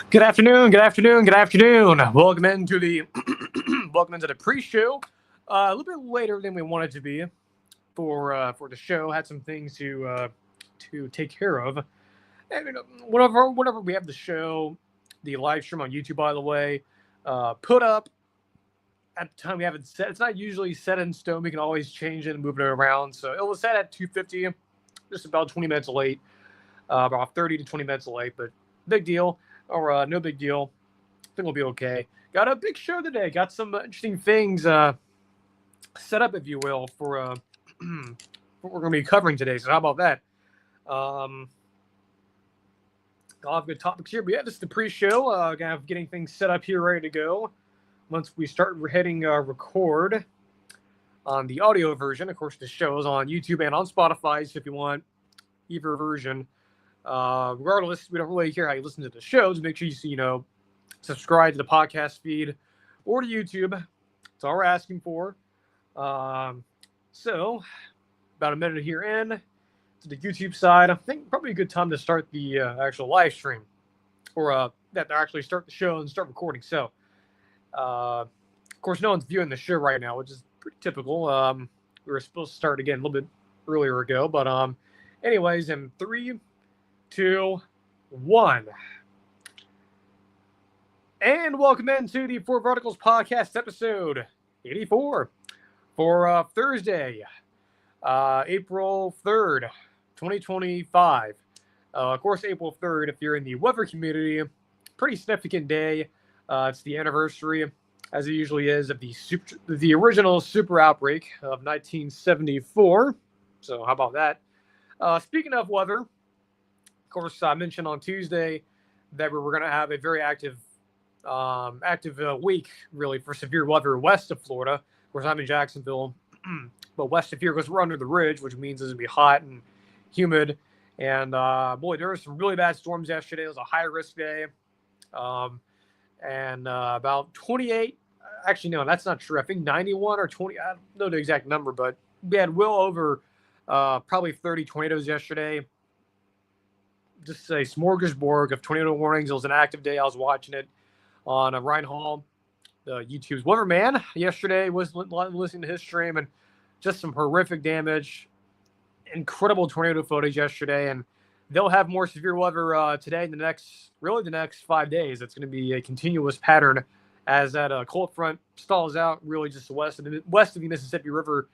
Good afternoon. Good afternoon. Good afternoon. Welcome into the welcome into the pre-show. A little bit later than we wanted to be for the show. Had some things to take care of. And, whenever we have the show, the live stream on YouTube, by the way, put up at the time we have it set. It's not usually set in stone. We can always change it and move it around. So it was set at 2:50, just about 20 minutes late, about 30 to 20 minutes late, but big deal. Or no big deal. I think we'll be okay. Got a big show today. Got some interesting things set up, if you will, for what we're going to be covering today. So how about that? I'll have good topics here. But yeah, this is the pre-show. Kind of getting things set up here, ready to go. Once we start hitting record on the audio version, of course, the show is on YouTube and on Spotify. So if you want either version. Regardless, we don't really care how you listen to the shows. Make sure you subscribe to the podcast feed or to YouTube. That's all we're asking for. So, about a minute here in to the YouTube side. I think probably a good time to start the actual live stream, or that to actually start the show and start recording. So, of course, no one's viewing the show right now, which is pretty typical. We were supposed to start again a little bit earlier ago, but anyways, in 3, 2, 1. And welcome into the Four Verticals Podcast episode 84 for Thursday, April 3rd, 2025. Of course, April 3rd, if you're in the weather community, pretty significant day. It's the anniversary, as it usually is, of the original super outbreak of 1974. So how about that? Speaking of weather, of course, I mentioned on Tuesday that we were going to have a very active week, really, for severe weather west of Florida. Of course, I'm in Jacksonville, but west of here, because we're under the ridge, which means it's going to be hot and humid. And, boy, there were some really bad storms yesterday. It was a high-risk day. About 28, actually, no, that's not true. I think 91 or 20, I don't know the exact number, but we had well over probably 30 tornadoes yesterday. Just a smorgasbord of tornado warnings. It was an active day. I was watching it on Ryan Hall, YouTube's weatherman, yesterday. Was listening to his stream, and just some horrific damage. Incredible tornado footage yesterday, and they'll have more severe weather today and the next 5 days. It's going to be a continuous pattern as that cold front stalls out really just west of the Mississippi River,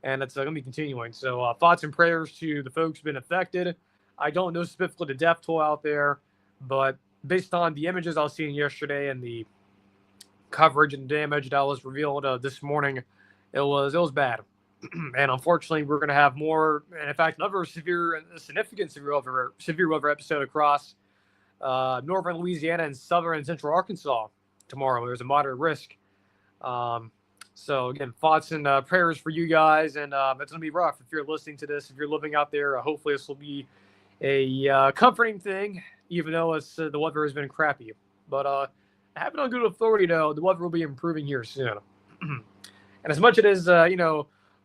and it's going to be continuing. So thoughts and prayers to the folks who've been affected. I don't know specifically the death toll out there, but based on the images I was seeing yesterday and the coverage and damage that was revealed this morning, it was bad. And unfortunately, we're going to have more, and in fact, another significant severe weather episode across northern Louisiana and southern and central Arkansas tomorrow. There's a moderate risk. So again, thoughts and prayers for you guys, and it's going to be rough if you're listening to this. If you're living out there, hopefully this will be a comforting thing, even though the weather has been crappy. But I have it on good authority, though, the weather will be improving here soon. And as much as it is,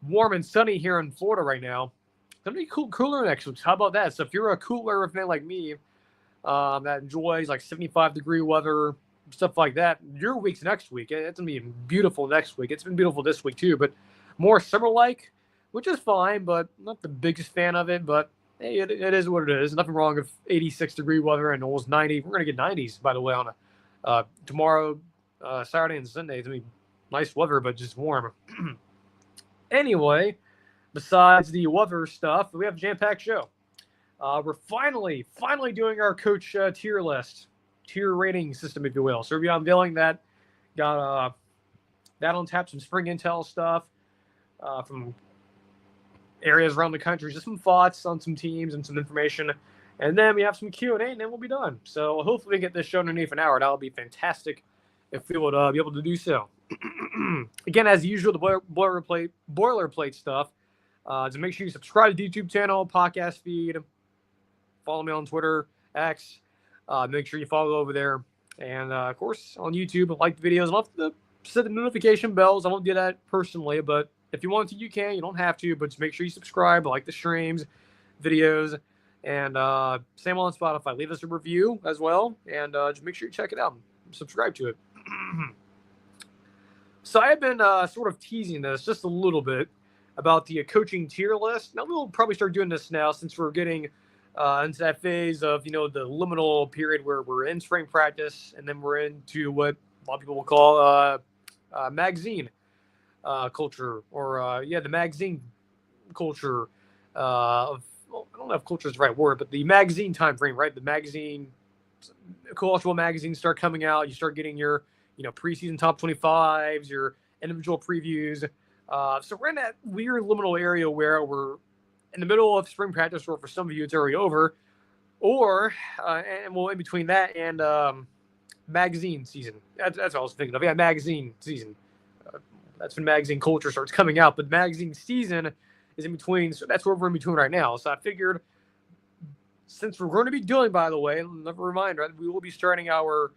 warm and sunny here in Florida right now, it's going to be cooler next week. How about that? So if you're a cooler fan like me that enjoys like 75-degree weather, stuff like that, your week's next week. It's going to be beautiful next week. It's been beautiful this week, too, but more summer-like, which is fine, but not the biggest fan of it. But hey, it is what it is. Nothing wrong with 86-degree weather and almost 90. We're going to get 90s, by the way, on tomorrow, Saturday and Sunday. It's going to be nice weather, but just warm. Anyway, besides the weather stuff, we have a jam-packed show. We're finally doing our coach tier rating system, if you will. So we'll be unveiling that. Got that on tap, some spring intel stuff from areas around the country, just some thoughts on some teams and some information, and then we have some Q&A, and then we'll be done. So hopefully we get this show underneath an hour. That'll be fantastic if we would be able to do so. Again, as usual, the boilerplate stuff. So make sure you subscribe to the YouTube channel, podcast feed, follow me on Twitter, X. Make sure you follow over there, and of course on YouTube, like the videos. I'll have to set the notification bells. I don't do that personally, but if you want to, you can. You don't have to, but just make sure you subscribe, like the streams, videos, And same on Spotify. Leave us a review as well, and just make sure you check it out. Subscribe to it. So I have been sort of teasing this just a little bit about the coaching tier list. Now we'll probably start doing this now since we're getting into that phase of the liminal period where we're in spring practice, and then we're into what a lot of people will call magazine culture, or the magazine culture of. Well, I don't know if culture is the right word, but the magazine time frame, right? The magazine, cultural magazines start coming out. You start getting your preseason top 25s, your individual previews. So we're in that weird liminal area where we're in the middle of spring practice, or for some of you it's already over, or and well, in between that and magazine season. That's what I was thinking of. Yeah, magazine season. That's when magazine culture starts coming out, but magazine season is in between. So that's where we're in between right now. So I figured, since we're going to be doing, by the way, another reminder, we will be starting our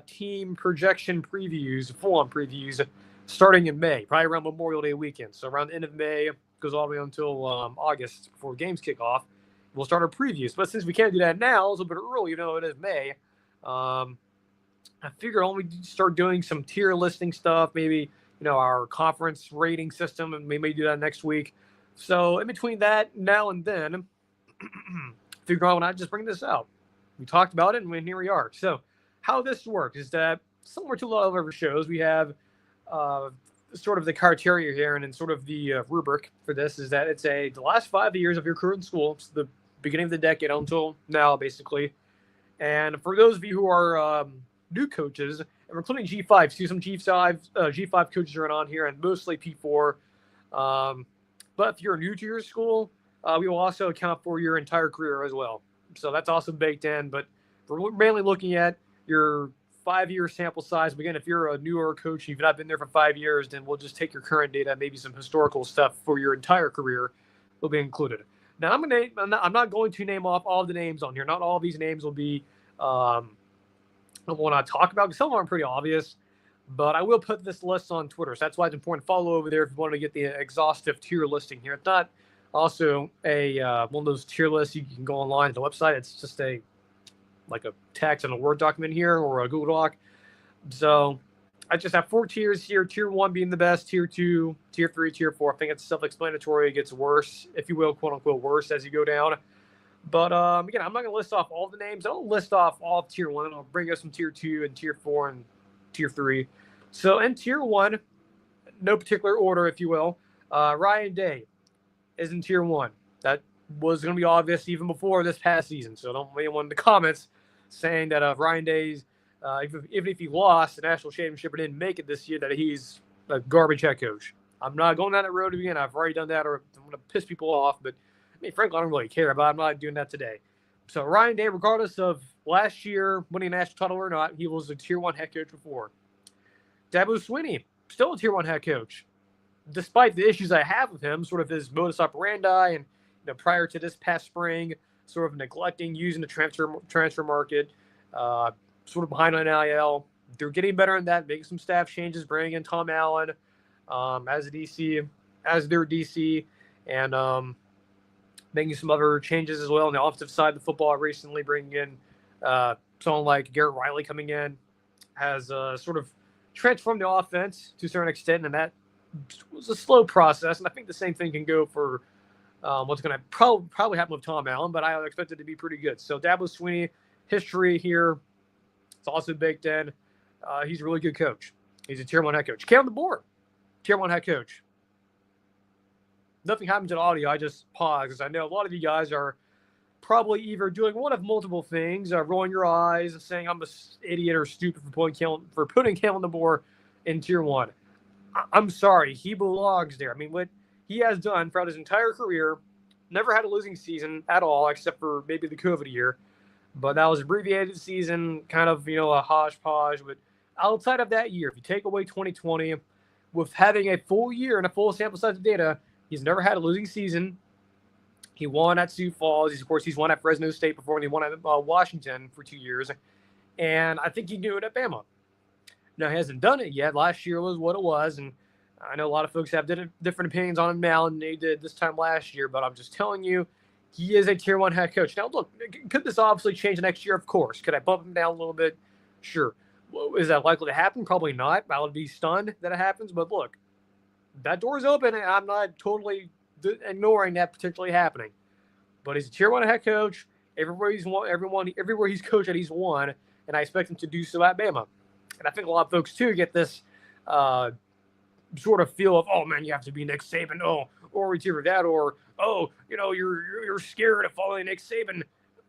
team projection previews, full-on previews, starting in May, probably around Memorial Day weekend. So around the end of May, goes all the way until August before games kick off. We'll start our previews. But since we can't do that now, it's a little bit early, it is May. I figure only start doing some tier listing stuff, maybe our conference rating system, and we may do that next week. So in between that, now and then, figure out when I just bring this out. We talked about it, and here we are. So how this works is that, similar to a lot of other shows, we have sort of the criteria here, and then sort of the rubric for this is that it's the last 5 years of your career in school. It's the beginning of the decade until now, basically. And for those of you who are new coaches, and we're including G5, see some G5 coaches are on here, and mostly P4. But if you're new to your school, we will also account for your entire career as well. So that's also baked in. But we're mainly looking at your 5-year sample size. But again, if you're a newer coach, you've not been there for 5 years, then we'll just take your current data, maybe some historical stuff for your entire career will be included. Now, I'm not going to name off all of the names on here. Not all of these names will be I want to talk about, because some of them are pretty obvious. But I will put this list on Twitter. So that's why it's important to follow over there if you want to get the exhaustive tier listing here. It's not also a one of those tier lists you can go online to the website. It's just like a text in a Word document here, or a Google Doc. So I just have 4 tiers here. Tier 1 being the best, Tier 2, Tier 3, Tier 4. I think it's self-explanatory. It gets worse, if you will, quote-unquote worse as you go down. But again, I'm not going to list off all the names. I'll list off all of Tier 1. I'll bring us some Tier 2 and Tier 4 and Tier 3. So in Tier 1, no particular order, if you will, Ryan Day is in Tier 1. That was going to be obvious even before this past season. So don't make anyone in the comments saying that Ryan Day's, even if he lost the national championship and didn't make it this year, that he's a garbage head coach. I'm not going down that road again. I've already done that, or I'm going to piss people off. But I mean, frankly, I don't really care, but I'm not doing that today. So Ryan Day, regardless of last year winning a national title or not, he was a Tier 1 head coach before. Dabo Swinney, still a Tier 1 head coach, despite the issues I have with him, sort of his modus operandi, and prior to this past spring, sort of neglecting using the transfer market, sort of behind on NIL. They're getting better in that, making some staff changes, bringing in Tom Allen as their DC, and making some other changes as well on the offensive side of the football recently, bringing in someone like Garrett Riley coming in, has sort of transformed the offense to a certain extent, and that was a slow process. And I think the same thing can go for what's going to probably happen with Tom Allen, but I expect it to be pretty good. So Dabo Swinney, history here, it's also baked in. He's a really good coach. He's a Tier 1 head coach. Kalen DeBoer, Tier 1 head coach. Nothing happened to the audio. I just paused because I know a lot of you guys are probably either doing one of multiple things, rolling your eyes, saying I'm an idiot or stupid for putting Kalen DeBoer in Tier 1. I'm sorry. He belongs there. I mean, what he has done throughout his entire career, never had a losing season at all, except for maybe the COVID year. But that was an abbreviated season, kind of, a hodgepodge. But outside of that year, if you take away 2020, with having a full year and a full sample size of data, he's never had a losing season. He won at Sioux Falls. Of course, he's won at Fresno State before, and he won at Washington for 2 years. And I think he knew it at Bama. Now, he hasn't done it yet. Last year was what it was, and I know a lot of folks have different opinions on him now than they did this time last year, but I'm just telling you, he is a tier 1 head coach. Now, look, could this obviously change next year? Of course. Could I bump him down a little bit? Sure. Well, is that likely to happen? Probably not. I would be stunned that it happens. But look, that door's open, and I'm not totally ignoring that potentially happening. But he's a tier 1 head coach. Everywhere he's coached at, he's won, and I expect him to do so at Bama. And I think a lot of folks too get this sort of feel of, oh man, you have to be Nick Saban, or it's either that, or you're scared of following Nick Saban.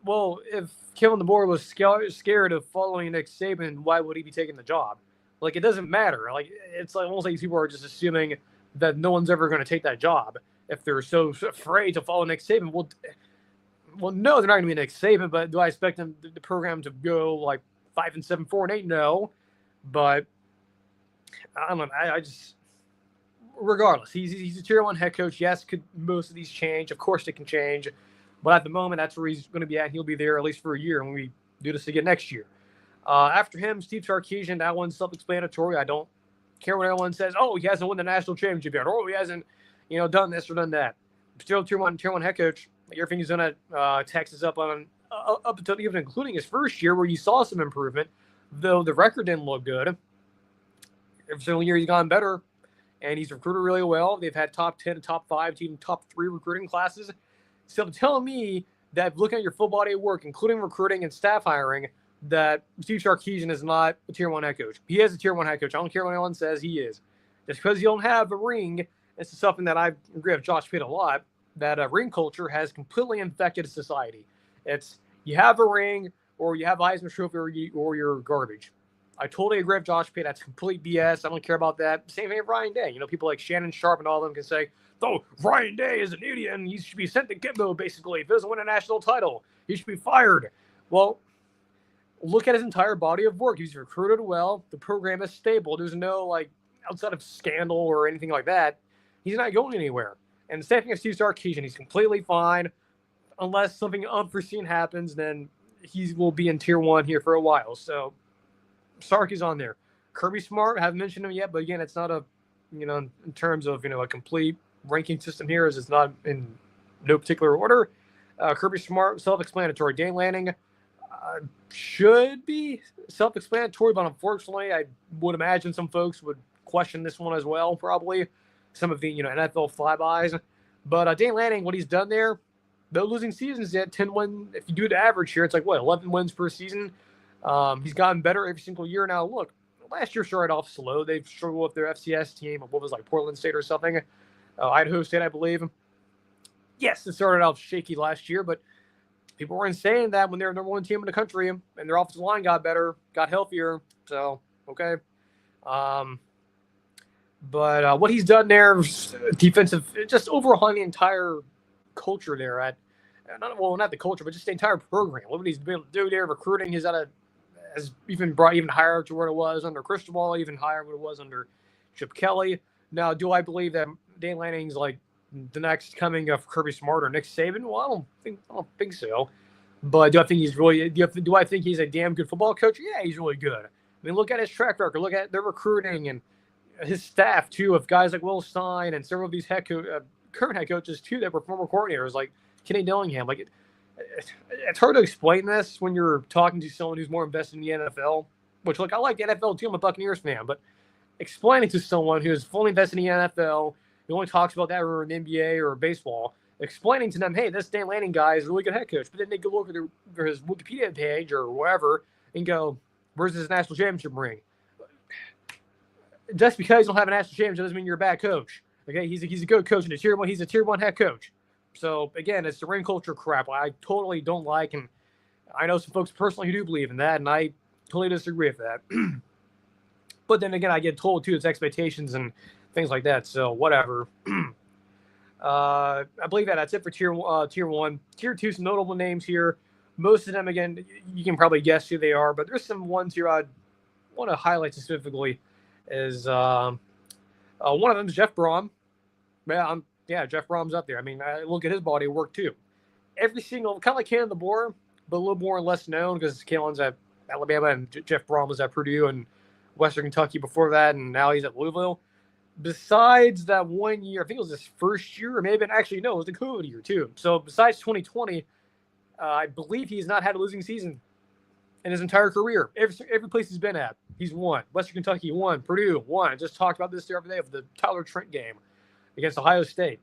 Well, if Kellen DeBoer was scared of following Nick Saban, why would he be taking the job? Like, it doesn't matter. Like, it's like almost like people are just assuming that no one's ever going to take that job if they're so afraid to follow Nick Saban. Well, no, they're not going to be Nick Saban, but do I expect them, the program to go like 5-7, 4-8? No, but I don't know. I just, regardless, he's a tier 1 head coach. Yes, could most of these change? Of course, they can change, but at the moment, that's where he's going to be at. He'll be there at least for a year when we do this again next year. After him, Steve Sarkisian. That one's self-explanatory. I don't care what everyone says. Oh, he hasn't won the national championship yet. Or he hasn't, done this or done that. Still tier one head coach. Everything he's done at Texas up until even including his first year, where you saw some improvement, though the record didn't look good. Every single year he's gone better, and he's recruited really well. They've had top 10, top 5, even top 3 recruiting classes. So tell me that looking at your full body of work, including recruiting and staff hiring, that Steve Sarkisian is not a tier 1 head coach. He is a tier 1 head coach. I don't care what anyone says, he is. Just because you don't have a ring, this is something that I agree with Josh Pitt a lot, that ring culture has completely infected society. It's you have a ring, or you have a Heisman Trophy, or you're garbage. I totally agree with Josh Pitt. That's complete BS. I don't care about that. Same thing with Ryan Day. People like Shannon Sharp and all of them can say, oh, Ryan Day is an idiot and he should be sent to Gitmo, basically. If he doesn't win a national title, he should be fired. Well, look at his entire body of work. He's recruited well. The program is stable. There's no, outside of scandal or anything like that, he's not going anywhere. And the same thing with Steve Sarkisian. He's completely fine. Unless something unforeseen happens, then he will be in tier 1 here for a while. So Sark is on there. Kirby Smart, I haven't mentioned him yet, but again, it's not in terms of, a complete ranking system here, as it's not in no particular order. Kirby Smart, self-explanatory. Dan Lanning should be self-explanatory, but unfortunately, I would imagine some folks would question this one as well, probably. Some of the, NFL flybys. But Dan Lanning, what he's done there, no losing seasons yet, 10 wins. If you do the average here, it's 11 wins per season. He's gotten better every single year. Now, look, last year started off slow. They've struggled with their FCS team. What was Portland State or something? Idaho State, I believe. Yes, it started off shaky last year, but people weren't saying that when they were the number 1 team in the country, and their offensive line got better, got healthier. So, okay. But what he's done there, defensive, just overhauling the entire culture there at, not the culture, but just the entire program. What he's been able to do there, recruiting, has even brought even higher to where it was under Cristobal, even higher than it was under Chip Kelly. Now, do I believe that Dan Lanning's the next coming of Kirby Smart or Nick Saban? Well, I don't think so. But do I think he's a damn good football coach? Yeah, he's really good. I mean, look at his track record. Look at their recruiting and his staff too, of guys like Will Stein and several of these current head coaches too that were former coordinators like Kenny Dillingham. It's hard to explain this when you're talking to someone who's more invested in the NFL. Which, I like the NFL too. I'm a Buccaneers fan, but explaining to someone who is fully invested in the NFL, who only talks about that or in the NBA or baseball, explaining to them, hey, this Dan Lanning guy is a really good head coach. But then they go look at his Wikipedia page or wherever and go, where's his national championship ring? Just because you don't have a national championship doesn't mean you're a bad coach. Okay, he's a good coach, and he's a tier 1 head coach. So again, it's the ring culture crap I totally don't like, and I know some folks personally who do believe in that, and I totally disagree with that. But then again, I get told too it's expectations and things like that. So whatever. I believe that's it for tier 1. Tier 2, some notable names here. Most of them, again, you can probably guess who they are, but there's some ones here I want to highlight specifically. Is one of them is Jeff Brom. Jeff Brom's up there. I mean, I look at his body of work too. Every single, kind of like Kalen DeBoer, but a little more and less known because Kalen's at Alabama and Jeff Brom was at Purdue and Western Kentucky before that, and now he's at Louisville. besides that 1 year, I think it was his first year, or maybe actually no, it was the COVID year too. So besides 2020, I believe he's not had a losing season in his entire career. Every place he's been at, he's won. Western Kentucky won. Purdue won. I just talked about this the other day of the Tyler Trent game against Ohio State.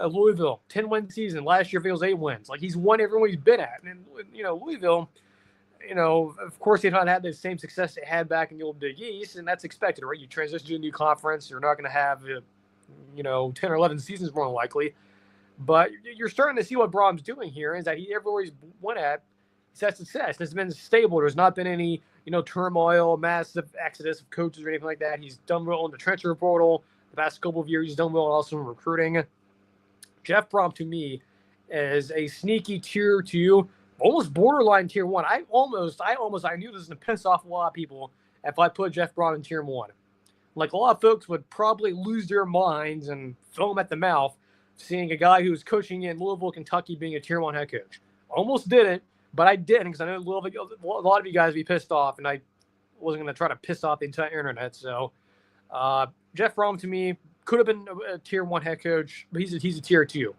Louisville, 10-win season. Last year, it was 8 wins. Like, he's won everyone he's been at. And, Louisville, of course, they've not had the same success they had back in the old Big East, and that's expected, right? You transition to a new conference, you're not going to have, 10 or 11 seasons more than likely. But you're starting to see what Brohm's doing here is that everywhere he's went at, he's had success. It's been stable. There's not been any, turmoil, massive exodus of coaches or anything like that. He's done well in the transfer portal. The past couple of years, he's done well also in recruiting. Jeff Brohm, to me, is a sneaky tier 2, almost borderline tier 1. I knew this was going to piss off a lot of people if I put Jeff Brohm in tier 1. Like, a lot of folks would probably lose their minds and foam at the mouth seeing a guy who was coaching in Louisville, Kentucky, being a tier 1 head coach. Almost did it, but I didn't because I know a lot of you guys would be pissed off, and I wasn't going to try to piss off the entire internet. So Jeff Brohm, to me, could have been a tier 1 head coach, but he's a tier 2.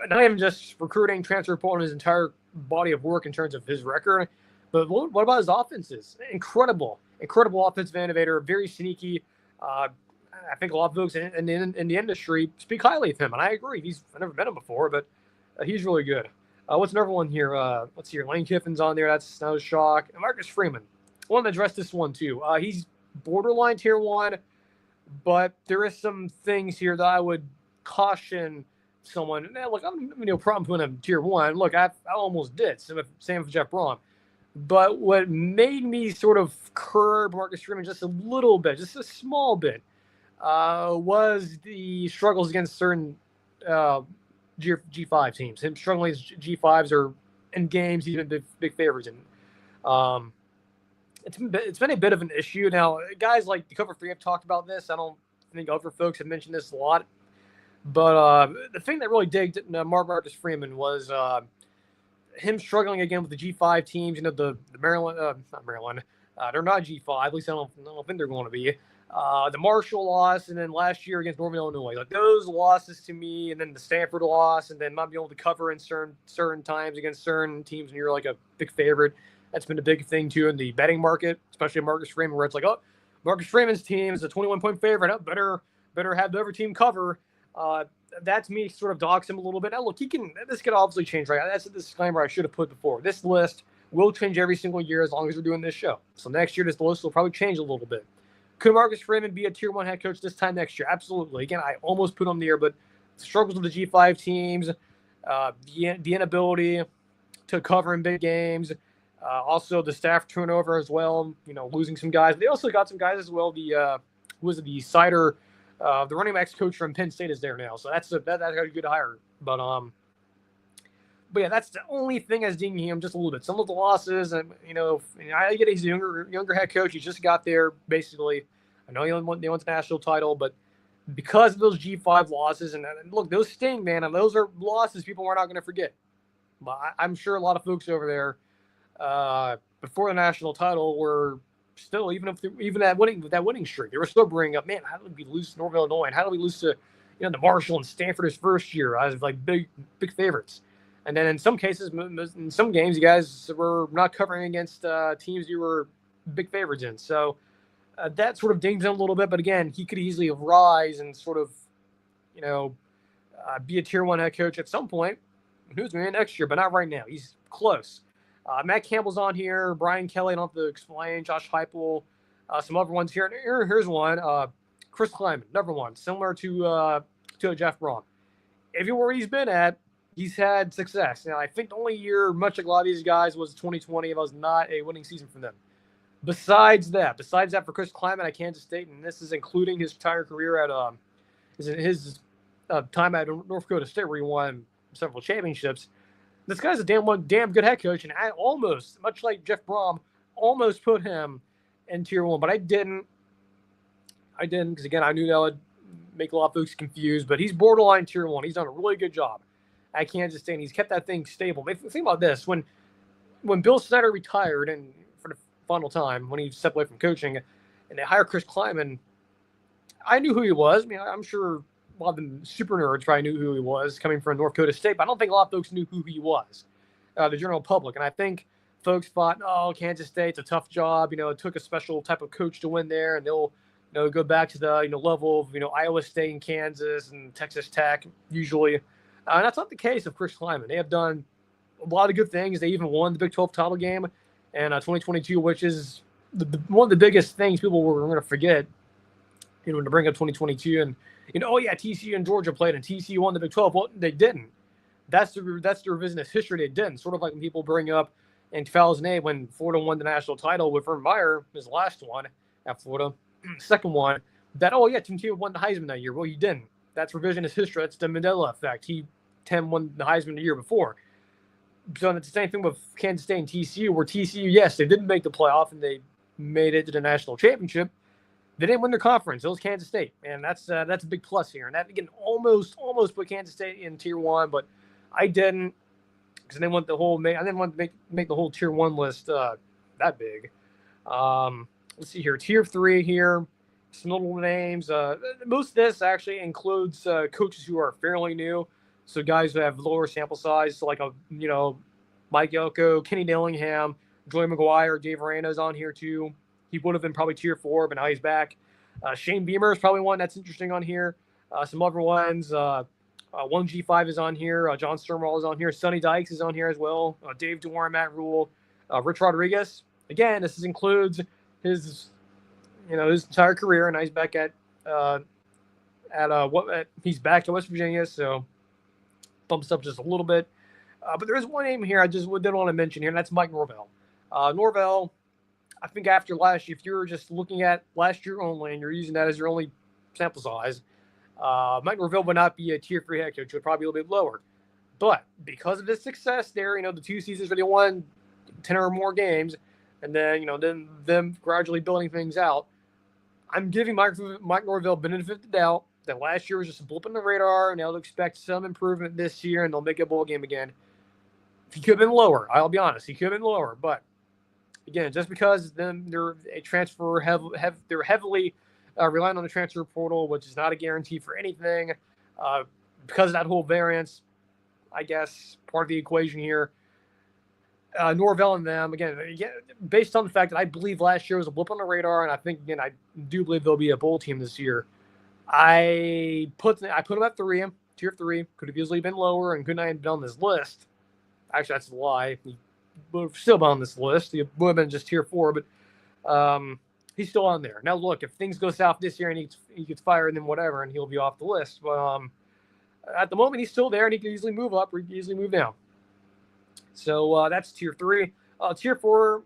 Not even just recruiting, transfer portal, his entire body of work in terms of his record, but what about his offenses? Incredible offensive innovator, very sneaky. I think a lot of folks in the industry speak highly of him, and I agree. I've never met him before, but he's really good. What's another one here? Let's see here. Lane Kiffin's on there. That's no shock. And Marcus Freeman. I want to address this one too. He's borderline tier 1, but there is some things here that I would caution someone. Now, look, I'm no problem putting him tier 1. Look, I almost did. Same with Jeff Brohm. But what made me sort of curb Marcus Freeman just a little bit, just a small bit, was the struggles against certain G5 teams. Him struggling against G5s are in games he's been big favorites in. It's been a bit of an issue. Now, guys like the Cover 3 have talked about this. I don't think other folks have mentioned this a lot. But the thing that really digged Marcus Freeman was him struggling again with the G5 teams. The Maryland, not Maryland. They're not G5. At least I don't think they're going to be. The Marshall loss, and then last year against Northern Illinois. Like, those losses to me, and then the Stanford loss, and then not being able to cover in certain times against certain teams when you're like a big favorite. That's been a big thing too in the betting market, especially Marcus Freeman, where it's like, oh, Marcus Freeman's team is a 21-point favorite. Oh, better have the other team cover. That to me sort of dogs him a little bit. Now, look, this could obviously change, right? That's a disclaimer I should have put before. This list will change every single year as long as we're doing this show. So next year, this list will probably change a little bit. Could Marcus Freeman be a tier 1 head coach this time next year? Absolutely. Again, I almost put him there, but struggles with the G5 teams, the inability to cover in big games, also the staff turnover as well, losing some guys. They also got some guys as well. The Sider, the running backs coach from Penn State is there now, so that's a good hire. But yeah, that's the only thing that's dinging him just a little bit. Some of the losses, and I get he's a younger head coach. He just got there basically. I know they won the national title, but because of those G5 losses, and look, those sting, man, and those are losses people are not going to forget. But I'm sure a lot of folks over there before the national title were still, even that winning streak, they were still bringing up, man, how did we lose to Northern Illinois, and how did we lose to the Marshall and Stanford his first year as like big favorites. And then in some cases, in some games, you guys were not covering against teams you were big favorites in. So that sort of dings him a little bit. But again, he could easily rise and sort of, be a tier 1 head coach at some point. Who's man next year, but not right now. He's close. Matt Campbell's on here. Brian Kelly, I don't have to explain. Josh Heupel, some other ones here. Here's one. Chris Kleiman, number 1, similar to Jeff Brohm. Everywhere he's been at, he's had success. Now, I think the only year, much like a lot of these guys, was 2020. It was not a winning season for them. Besides that, for Chris Kleiman at Kansas State, and this is including his entire career at his time at North Dakota State, where he won several championships. This guy's a damn good head coach, and I almost, much like Jeff Brohm, almost put him in tier 1, but I didn't because, again, I knew that would make a lot of folks confused, but he's borderline tier 1. He's done a really good job at Kansas State, and he's kept that thing stable. But think about this. When Bill Snyder retired, and for the final time, when he stepped away from coaching, and they hired Chris Kleiman, I knew who he was. I mean, I'm sure a lot of the super nerds probably knew who he was coming from North Dakota State, but I don't think a lot of folks knew who he was, the general public. And I think folks thought, oh, Kansas State's a tough job. It took a special type of coach to win there, and they'll go back to the level of Iowa State and Kansas and Texas Tech usually. And that's not the case of Chris Klieman. They have done a lot of good things. They even won the Big 12 title game in 2022, which is one of the biggest things people were going to forget. To bring up 2022 and oh yeah, TCU and Georgia played and TCU won the Big 12. Well, they didn't. That's the revisionist history. They didn't. Sort of like when people bring up in 2008 when Florida won the national title with Urban Meyer, his last one at Florida, second one. That TCU won the Heisman that year. Well, you didn't. That's revisionist history. That's the Mandela effect. Tim won the Heisman the year before. So it's the same thing with Kansas State and TCU, where TCU, yes, they didn't make the playoff and they made it to the national championship. They didn't win their conference. It was Kansas State, and that's a big plus here. And that again almost put Kansas State in Tier 1, but I didn't because I didn't want I didn't want to make the whole Tier 1 list that big. Let's see here, Tier 3 here. Some little names. Most of this actually includes coaches who are fairly new, so guys who have lower sample size, so like Mike Elko, Kenny Dillingham, Joey McGuire, Dave Arana's on here too. He would have been probably Tier 4, but now he's back. Shane Beamer is probably one that's interesting on here. Some other ones. 1G5 is on here. John Stonewall is on here. Sonny Dykes is on here as well. Dave DeWarren, Matt Rule. Rich Rodriguez. Again, this includes his entire career, and now he's back he's back to West Virginia, so bumps up just a little bit. But there is one name here I just did want to mention here, and that's Mike Norvell. Norvell, I think after last year, if you're just looking at last year only and you're using that as your only sample size, Mike Norvell would not be a Tier 3 head coach. It would probably be a little bit lower. But because of his success there, the 2 seasons where they won 10 or more games, and then, then them gradually building things out, I'm giving Mike Norvell benefit of the doubt that last year was just a blip on the radar, and they'll expect some improvement this year, and they'll make a bowl game again. He could have been lower. I'll be honest. He could have been lower, but again, just because they're a transfer they're heavily relying on the transfer portal, which is not a guarantee for anything. Because of that whole variance, I guess part of the equation here. Norvell and them again, based on the fact that I believe last year was a blip on the radar, and I think again I do believe they'll be a bowl team this year. I put them at 3, Tier 3. Could have easily been lower and could not have been on this list. Actually, that's a lie. He would have still been on this list. He would have been just Tier 4, but he's still on there. Now, look, if things go south this year and he gets fired, then whatever, and he'll be off the list. But at the moment, he's still there, and he can easily move up or he can easily move down. So that's Tier 3. Tier 4,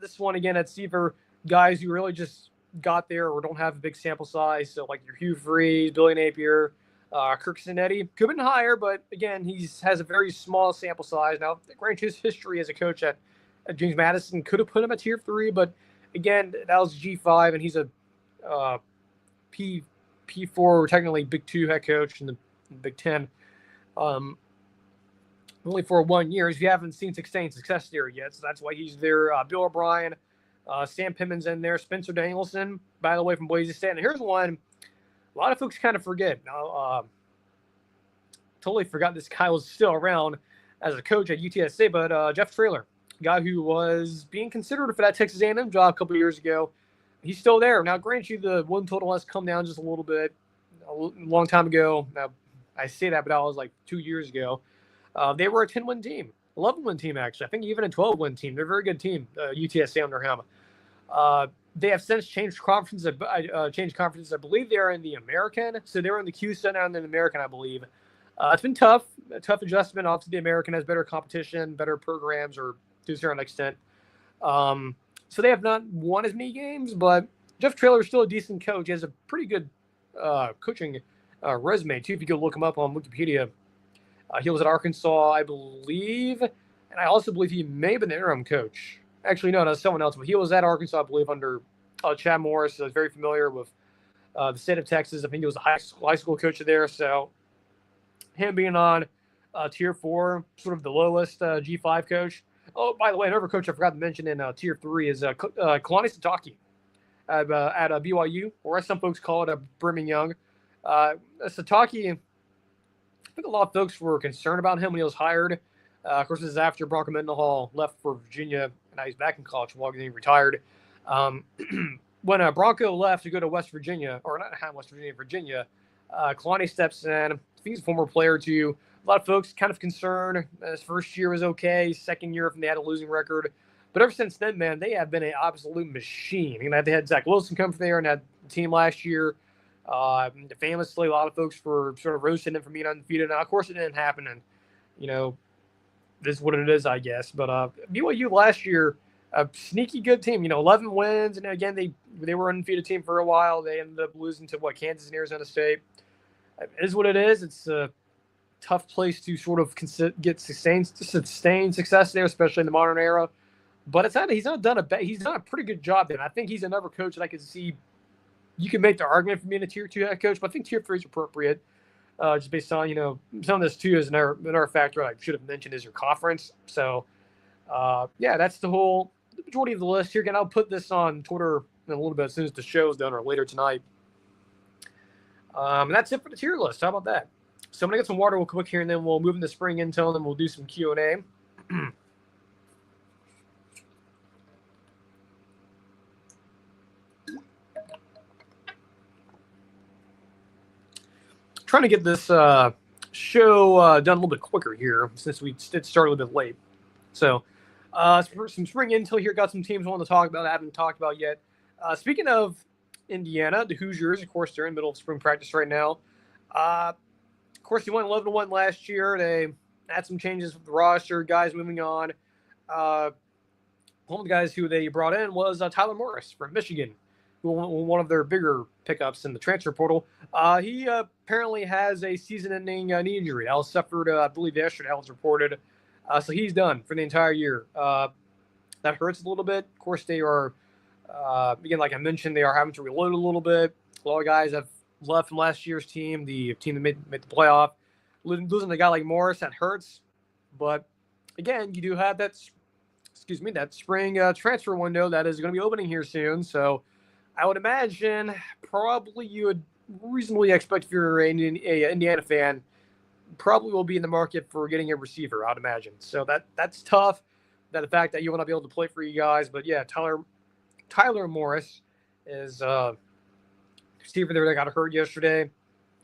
this one, again, that's either guys who really just got there or don't have a big sample size. So like your Hugh Freeze, Billy Napier, Kirk Cinetti. Could have been higher, but again, he has a very small sample size. Now, granted, his history as a coach at James Madison could have put him at Tier 3, but again, that was G5, and he's a P4, technically Big 2 head coach in the Big 10. Only for 1 year. You haven't seen sustained success there yet, so that's why he's there. Bill O'Brien, Sam Pittman's in there, Spencer Danielson, by the way, from Boise State. And here's one a lot of folks kind of forget. Now, totally forgot this guy was still around as a coach at UTSA, but Jeff Traylor, guy who was being considered for that Texas A&M job a couple of years ago. He's still there. Now, granted you, the win total has come down just a little bit a long time ago. Now, I say that, but that was like 2 years ago. They were a 10-win team, 11-win team, actually. I think even a 12-win team. They're a very good team, UTSA under him. They have since changed conferences. I believe they're in the American. So they were in the CUSA now in the American, I believe. It's been tough, a tough adjustment. Obviously, the American has better competition, better programs, or to a certain extent. So they have not won as many games, but Jeff Traylor is still a decent coach. He has a pretty good coaching resume, too, if you go look him up on Wikipedia. He was at Arkansas, I believe, and I also believe he may have been the interim coach. Actually, no, that's someone else, but he was at Arkansas, I believe, under Chad Morris. So I was very familiar with the state of Texas. I think he was a high school coach there. So him being on Tier 4, sort of the lowest G5 coach. Oh, by the way, another coach I forgot to mention in Tier 3 is Kalani Sitake. at BYU, or as some folks call it, Brigham Young. Sitake, I think a lot of folks were concerned about him when he was hired. Of course, this is after Bronco Mendenhall left for Virginia, and now he's back in college while he retired. When Bronco left to go to West Virginia, or not West Virginia, Virginia, Kalani steps in. I think he's a former player too. A lot of folks kind of concerned. His first year was okay. Second year, they had a losing record. But ever since then, man, they have been an absolute machine. They had Zach Wilson come from there and had the team last year. Famously, a lot of folks were sort of roasting him for being undefeated. Now, of course, it didn't happen, and this is what it is, I guess. But BYU last year, a sneaky good team. 11 wins, and again, they were an undefeated team for a while. They ended up losing to Kansas and Arizona State. It is what it is. It's a tough place to sort of get sustained success there, especially in the modern era. But he's not done a pretty good job there. I think he's another coach that I could see. You can make the argument for being a tier 2 head coach, but I think tier 3 is appropriate. Just based on, some of this too is another factor I should have mentioned is your conference. So, that's the majority of the list here. Again, I'll put this on Twitter in a little bit as soon as the show is done or later tonight. And that's it for the tier list. How about that? So I'm going to get some water real quick here, and then we'll move into spring intel, and then we'll do some Q&A. Trying to get this show done a little bit quicker here since we did start a little bit late. So some spring intel here. Got some teams I want to talk about I haven't talked about yet. Speaking of Indiana, the Hoosiers, of course, they're in the middle of spring practice right now. Of course, they went 11-1 last year. They had some changes with the roster, guys moving on. One of the guys who they brought in was Tyler Morris from Michigan, one of their bigger pickups in the transfer portal. He apparently has a season-ending knee injury. That was suffered, I believe, yesterday. That was reported. So he's done for the entire year. That hurts a little bit. Of course, they are, again, like I mentioned, they are having to reload a little bit. A lot of guys have left from last year's team, the team that made the playoff. Losing a guy like Morris, that hurts. But, again, you do have that spring transfer window that is going to be opening here soon. So I would imagine probably you would reasonably expect if you're an Indiana fan, probably will be in the market for getting a receiver, I'd imagine. So that's tough. That the fact that you want to be able to play for you guys. But, yeah, Tyler Morris is receiver there that got hurt yesterday.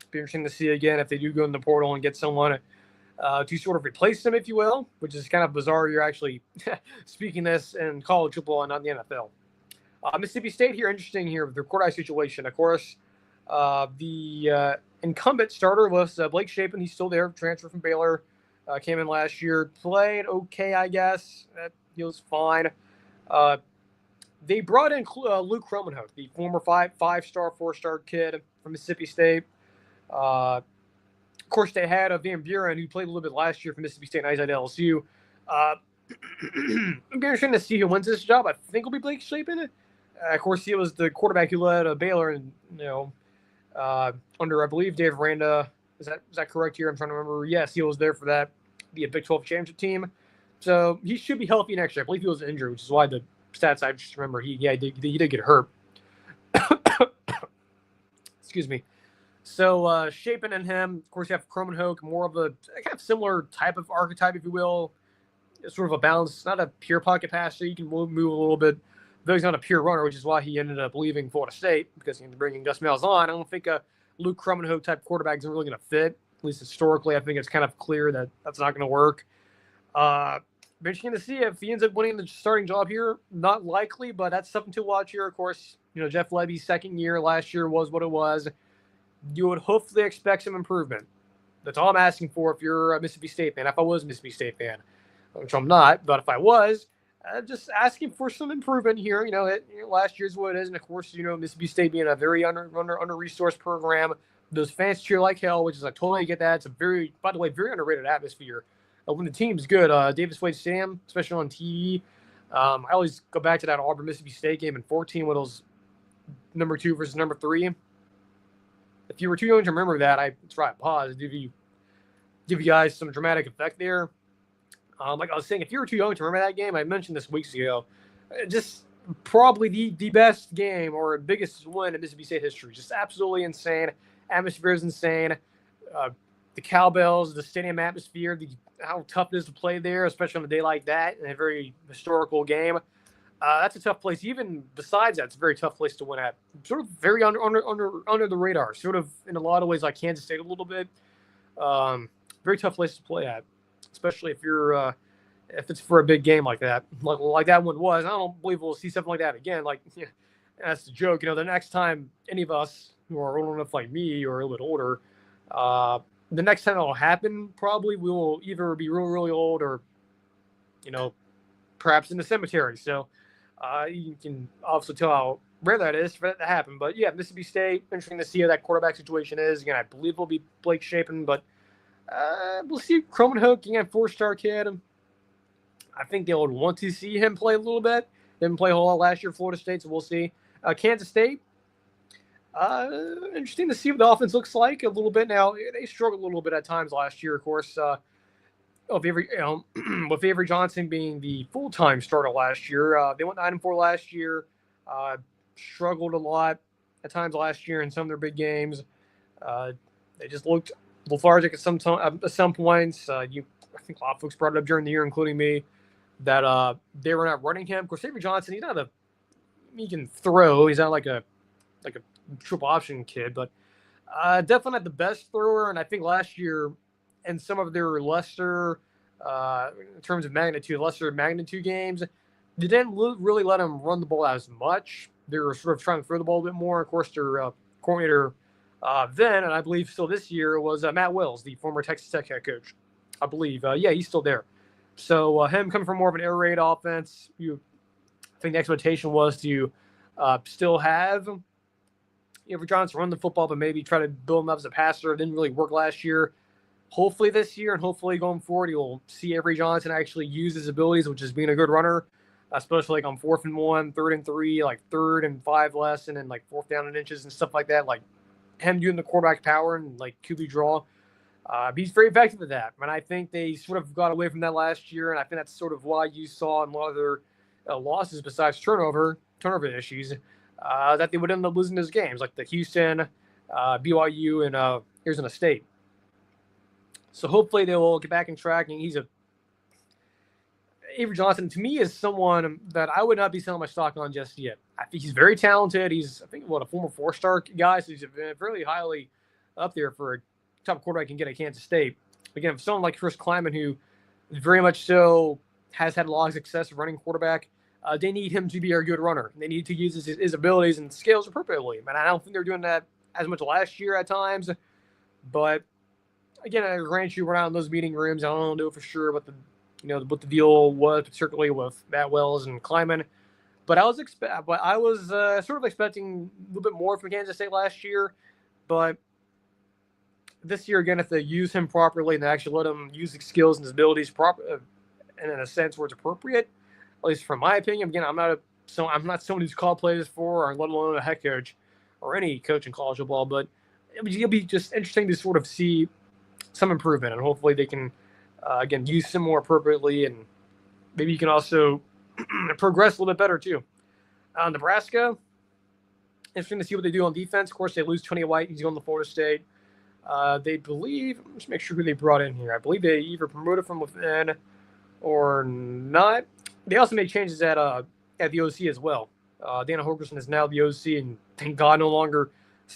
Be interesting to see again if they do go in the portal and get someone to sort of replace him, if you will, which is kind of bizarre. You're actually speaking this in college football and not in the NFL. Mississippi State here, interesting here with their quarterback situation. Of course, the incumbent starter was Blake Shapen. He's still there, transfer from Baylor. Came in last year, played okay, I guess. He was fine. They brought in Luke Kromenhoek, the former five-star, four-star kid from Mississippi State. Of course, they had Van Buren, who played a little bit last year for Mississippi State, and he's at LSU. I'm interested to see who wins this job. I think it'll be Blake Shapen. Of course, he was the quarterback who led Baylor, and under I believe Dave Aranda. Is that correct here? I'm trying to remember. Yes, he was there for that, the Big 12 championship team. So he should be healthy next year. I believe he was injured, which is why the stats I just remember he did get hurt. Excuse me. So Shapen and him, of course, you have Kromenhoek, more of a kind of similar type of archetype, if you will. It's sort of a balance, not a pure pocket passer. You can move a little bit, though he's not a pure runner, which is why he ended up leaving Florida State because he ended up bringing Gus Malzahn. I don't think a Luke Kromenhoek type quarterback is really going to fit. At least historically, I think it's kind of clear that that's not going to work. Interesting to see if he ends up winning the starting job here. Not likely, but that's something to watch here. Of course, Jeff Lebby's second year last year was what it was. You would hopefully expect some improvement. That's all I'm asking for if you're a Mississippi State fan. If I was a Mississippi State fan, which I'm not, but if I was, just asking for some improvement here. Last year's what it is, and of course, Mississippi State being a very under-resourced program. Those fans cheer like hell, which is I totally get that. It's a by the way, very underrated atmosphere. When the team's good, Davis Wade Stadium, especially on TV. I always go back to that Auburn Mississippi State game in 2014 when it was number 2 versus number 3. If you were too young to remember that, I paused. Give you guys some dramatic effect there. Like I was saying, if you were too young to remember that game, I mentioned this weeks ago. Just probably the best game or biggest win in Mississippi State history. Just absolutely insane. Atmosphere is insane. Uh, the cowbells, the stadium atmosphere, how tough it is to play there, especially on a day like that in a very historical game. That's a tough place. Even besides that, it's a very tough place to win at. Sort of very under the radar. Sort of in a lot of ways like Kansas State a little bit. Very tough place to play at, especially if it's for a big game like that, like that one was. I don't believe we'll see something like that again. Like, yeah, that's the joke. The next time any of us who are old enough like me or a little bit older, the next time it'll happen, probably we will either be really, really old or, perhaps in the cemetery. So you can obviously tell how rare that is for that to happen. But yeah, Mississippi State, interesting to see how that quarterback situation is. Again, I believe it'll be Blake Shapen, but we'll see. Croman-Hook, again, 4-star kid. I think they would want to see him play a little bit. Didn't play a whole lot last year, Florida State, so we'll see. Kansas State, interesting to see what the offense looks like a little bit now. They struggled a little bit at times last year, of course. With Avery Johnson being the full-time starter last year. They went 9-4 last year. Struggled a lot at times last year in some of their big games. They just looked lethargic at some points. I think a lot of folks brought it up during the year, including me, that they were not running him. Of course, Avery Johnson, he can throw. He's not like a triple option kid, but definitely not the best thrower. And I think last year, in some of their lesser, in terms of magnitude, lesser magnitude games, they didn't really let him run the ball as much. They were sort of trying to throw the ball a bit more. Of course, their coordinator then, and I believe still this year, was Matt Wells, the former Texas Tech head coach. I believe. He's still there. So him coming from more of an air raid offense, I think the expectation was to still have Avery Johnson run the football, but maybe try to build him up as a passer. It didn't really work last year. Hopefully this year and hopefully going forward, you'll see Avery Johnson actually use his abilities, which is being a good runner, especially like on 4th and 1, 3rd and 3, like 3rd and 5 less, and then like 4th down and inches and stuff like that. Like him doing the quarterback power and like QB draw. He's very effective at that. And I think they sort of got away from that last year. And I think that's sort of why you saw in a lot of their losses, besides turnover issues, that they would end up losing those games, like the Houston, BYU, and Arizona State. So hopefully they will get back in track. And Avery Johnson, to me, is someone that I would not be selling my stock on just yet. I think he's very talented. He's, I think, a former 4-star guy. So he's fairly highly up there for a top quarterback can get at Kansas State. Again, someone like Chris Klieman, who very much so has had a lot of success running quarterback, they need him to be a good runner. They need to use his abilities and skills appropriately. And I don't think they're doing that as much last year at times. But again, I grant you, around those meeting rooms, I don't know for sure what the deal was, particularly with Matt Wells and Klieman. But I was sort of expecting a little bit more from Kansas State last year. But this year, again, if they use him properly and they actually let him use his skills and his abilities and in a sense where it's appropriate, at least from my opinion. Again, I'm not someone who's called plays for, or let alone a head coach or any coach in college football. But it'll be just interesting to sort of see some improvement, and hopefully they can again use him more appropriately, and maybe you can also progress a little bit better too. Nebraska, interesting to see what they do on defense. Of course, they lose Tony White. He's going to Florida State. They believe, let's make sure who they brought in here. I believe they either promoted from within or not. They also made changes at the OC as well. Dana Holgorsen is now the OC, and thank God no longer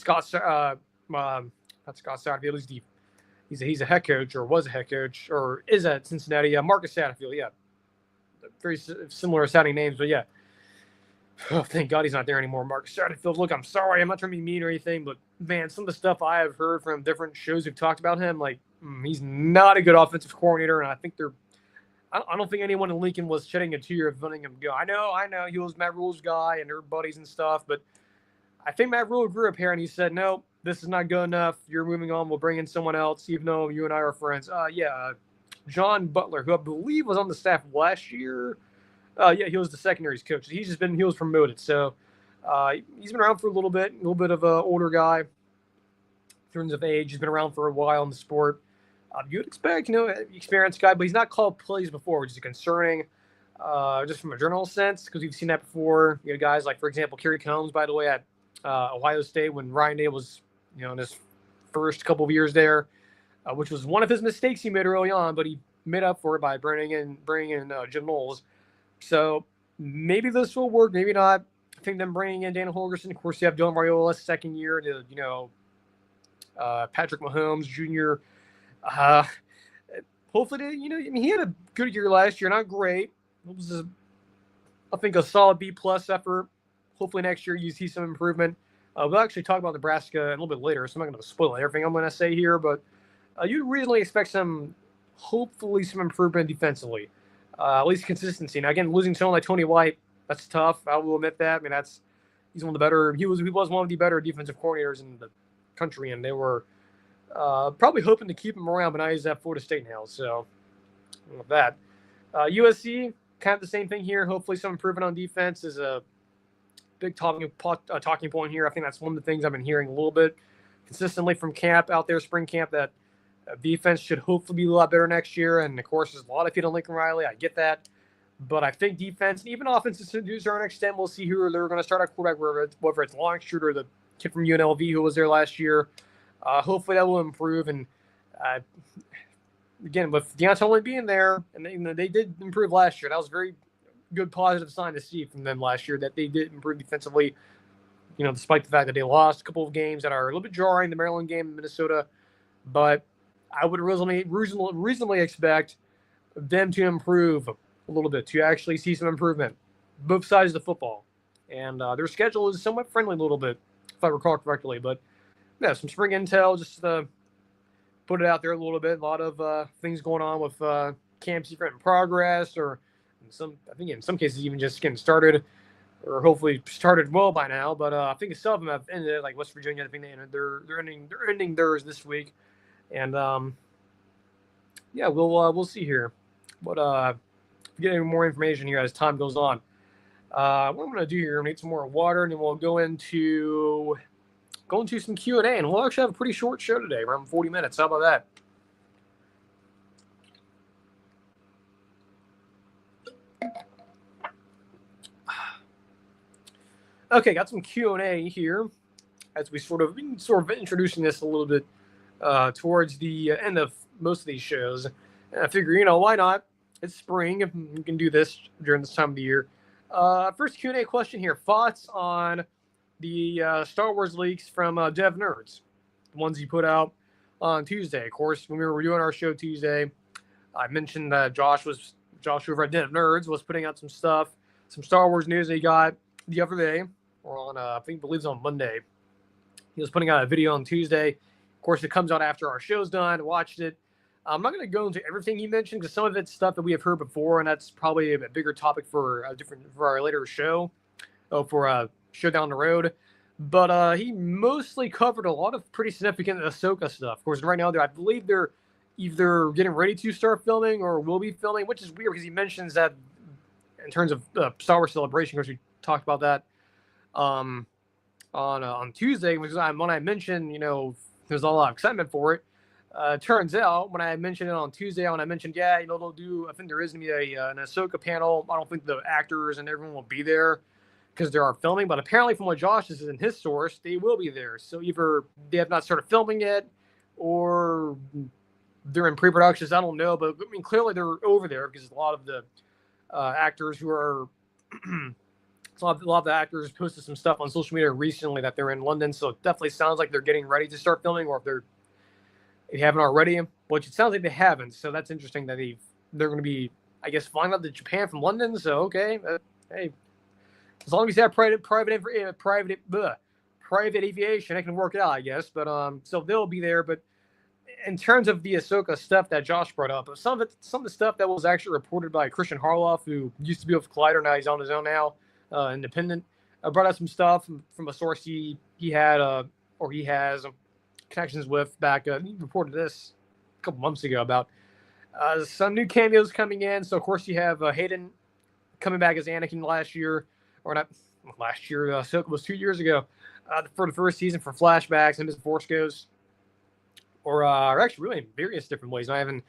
not Scott Satterfield. He's a head coach, or was a head coach, or is at Cincinnati. Marcus Satterfield, yeah. Very similar sounding names, but yeah. Oh, thank God he's not there anymore. Marcus Satterfield. Look, I'm sorry. I'm not trying to be mean or anything, but man, some of the stuff I have heard from different shows who've talked about him, like he's not a good offensive coordinator, and I think I don't think anyone in Lincoln was shedding a tear of letting him go. I know, he was Matt Rule's guy and their buddies and stuff, but I think Matt Rule grew up here and he said, no, this is not good enough. You're moving on. We'll bring in someone else, even though you and I are friends. John Butler, who I believe was on the staff last year. He was the secondaries coach. He was promoted. So he's been around for a little bit of an older guy in terms of age. He's been around for a while in the sport. You would expect, experienced guy, but he's not called plays before, which is concerning. just from a general sense, because we've seen that before. You know, guys like, for example, Kerry Combs, by the way, at Ohio State when Ryan Day was, in his first couple of years there, which was one of his mistakes he made early on, but he made up for it by bringing in Jim Knowles. So maybe this will work, maybe not. I think them bringing in Dana Holgorsen, of course, you have Dylan Raiola second year to, Patrick Mahomes Jr. Hopefully, he had a good year last year, not great. It was, I think, a solid B plus effort. Hopefully next year you see some improvement. We'll actually talk about Nebraska a little bit later, so I'm not going to spoil everything I'm going to say here, but you'd reasonably expect hopefully some improvement defensively, at least consistency. Now, again, losing someone like Tony White, that's tough. I will admit that. I mean, he's one of the better. He was one of the better defensive coordinators in the country, and they were probably hoping to keep him around, but now he's at Florida State now. So, with that, USC kind of the same thing here. Hopefully, some improvement on defense is a big talking point here. I think that's one of the things I've been hearing a little bit consistently from camp out there, spring camp, that defense should hopefully be a lot better next year. And of course, there's a lot of feet on Lincoln Riley. I get that. But I think defense, and even offense, to a certain extent, we'll see who they're going to start at quarterback, whether it's Longstreet or the kid from UNLV who was there last year. Hopefully that will improve. And again, with Deontay only being there, and they did improve last year. That was a very good positive sign to see from them last year, that they did improve defensively, despite the fact that they lost a couple of games that are a little bit jarring, the Maryland game in Minnesota. But I would reasonably expect them to improve a little bit, to actually see some improvement, both sides of the football. And their schedule is somewhat friendly a little bit, if I recall correctly. But yeah, some spring intel, just put it out there a little bit. A lot of things going on with camps in progress, or I think in some cases even just getting started, or hopefully started well by now. But I think some of them have ended, like West Virginia. I think they ended they're ending theirs this week, and yeah, we'll see here. But getting more information here as time goes on. What I'm going to do here, I'm going to need some more water, and then we'll go into some Q&A, and we'll actually have a pretty short show today, around 40 minutes. How about that? Okay, got some Q&A here as we sort of introducing this a little bit towards the end of most of these shows. And I figure, why not? It's spring. You can do this during this time of the year. First Q&A question here. Thoughts on the Star Wars leaks from Dev Nerds, the ones he put out on Tuesday. Of course, when we were doing our show Tuesday, I mentioned that Josh over at Dev Nerds was putting out some stuff, some Star Wars news that he got the other day, or on I believe it's on Monday. He was putting out a video on Tuesday. Of course, it comes out after our show's done. Watched it. I'm not going to go into everything he mentioned, because some of it's stuff that we have heard before, and that's probably a bigger topic for our later show, for a show down the road. But he mostly covered a lot of pretty significant Ahsoka stuff. Of course, right now I believe they're either getting ready to start filming or will be filming, which is weird because he mentions that in terms of Star Wars Celebration, because we talked about that on Tuesday, when I mentioned, there's a lot of excitement for it. Turns out, when I mentioned it on Tuesday, when I mentioned, they'll do, I think there is going to be an Ahsoka panel. I don't think the actors and everyone will be there because they are filming, but apparently from what Josh is in his source, they will be there. So either they have not started filming yet, or they're in pre-productions. I don't know, but I mean, clearly they're over there because a lot of the actors who are a lot of the actors posted some stuff on social media recently that they're in London. So it definitely sounds like they're getting ready to start filming, or if they haven't already, which it sounds like they haven't. So that's interesting that they're going to be, I guess, flying out to Japan from London. So okay, hey, as long as you have private aviation, it can work it out, I guess. But so they'll be there. But in terms of the Ahsoka stuff that Josh brought up, some of the stuff that was actually reported by Christian Harloff, who used to be with Collider, now he's on his own now, independent. Brought out some stuff from a source he had or he has connections with back. He reported this a couple months ago about some new cameos coming in. So of course you have Hayden coming back as Anakin last year, or not last year. Ahsoka was 2 years ago for the first season for flashbacks and as the Force Ghost, or actually really in various different ways. Not even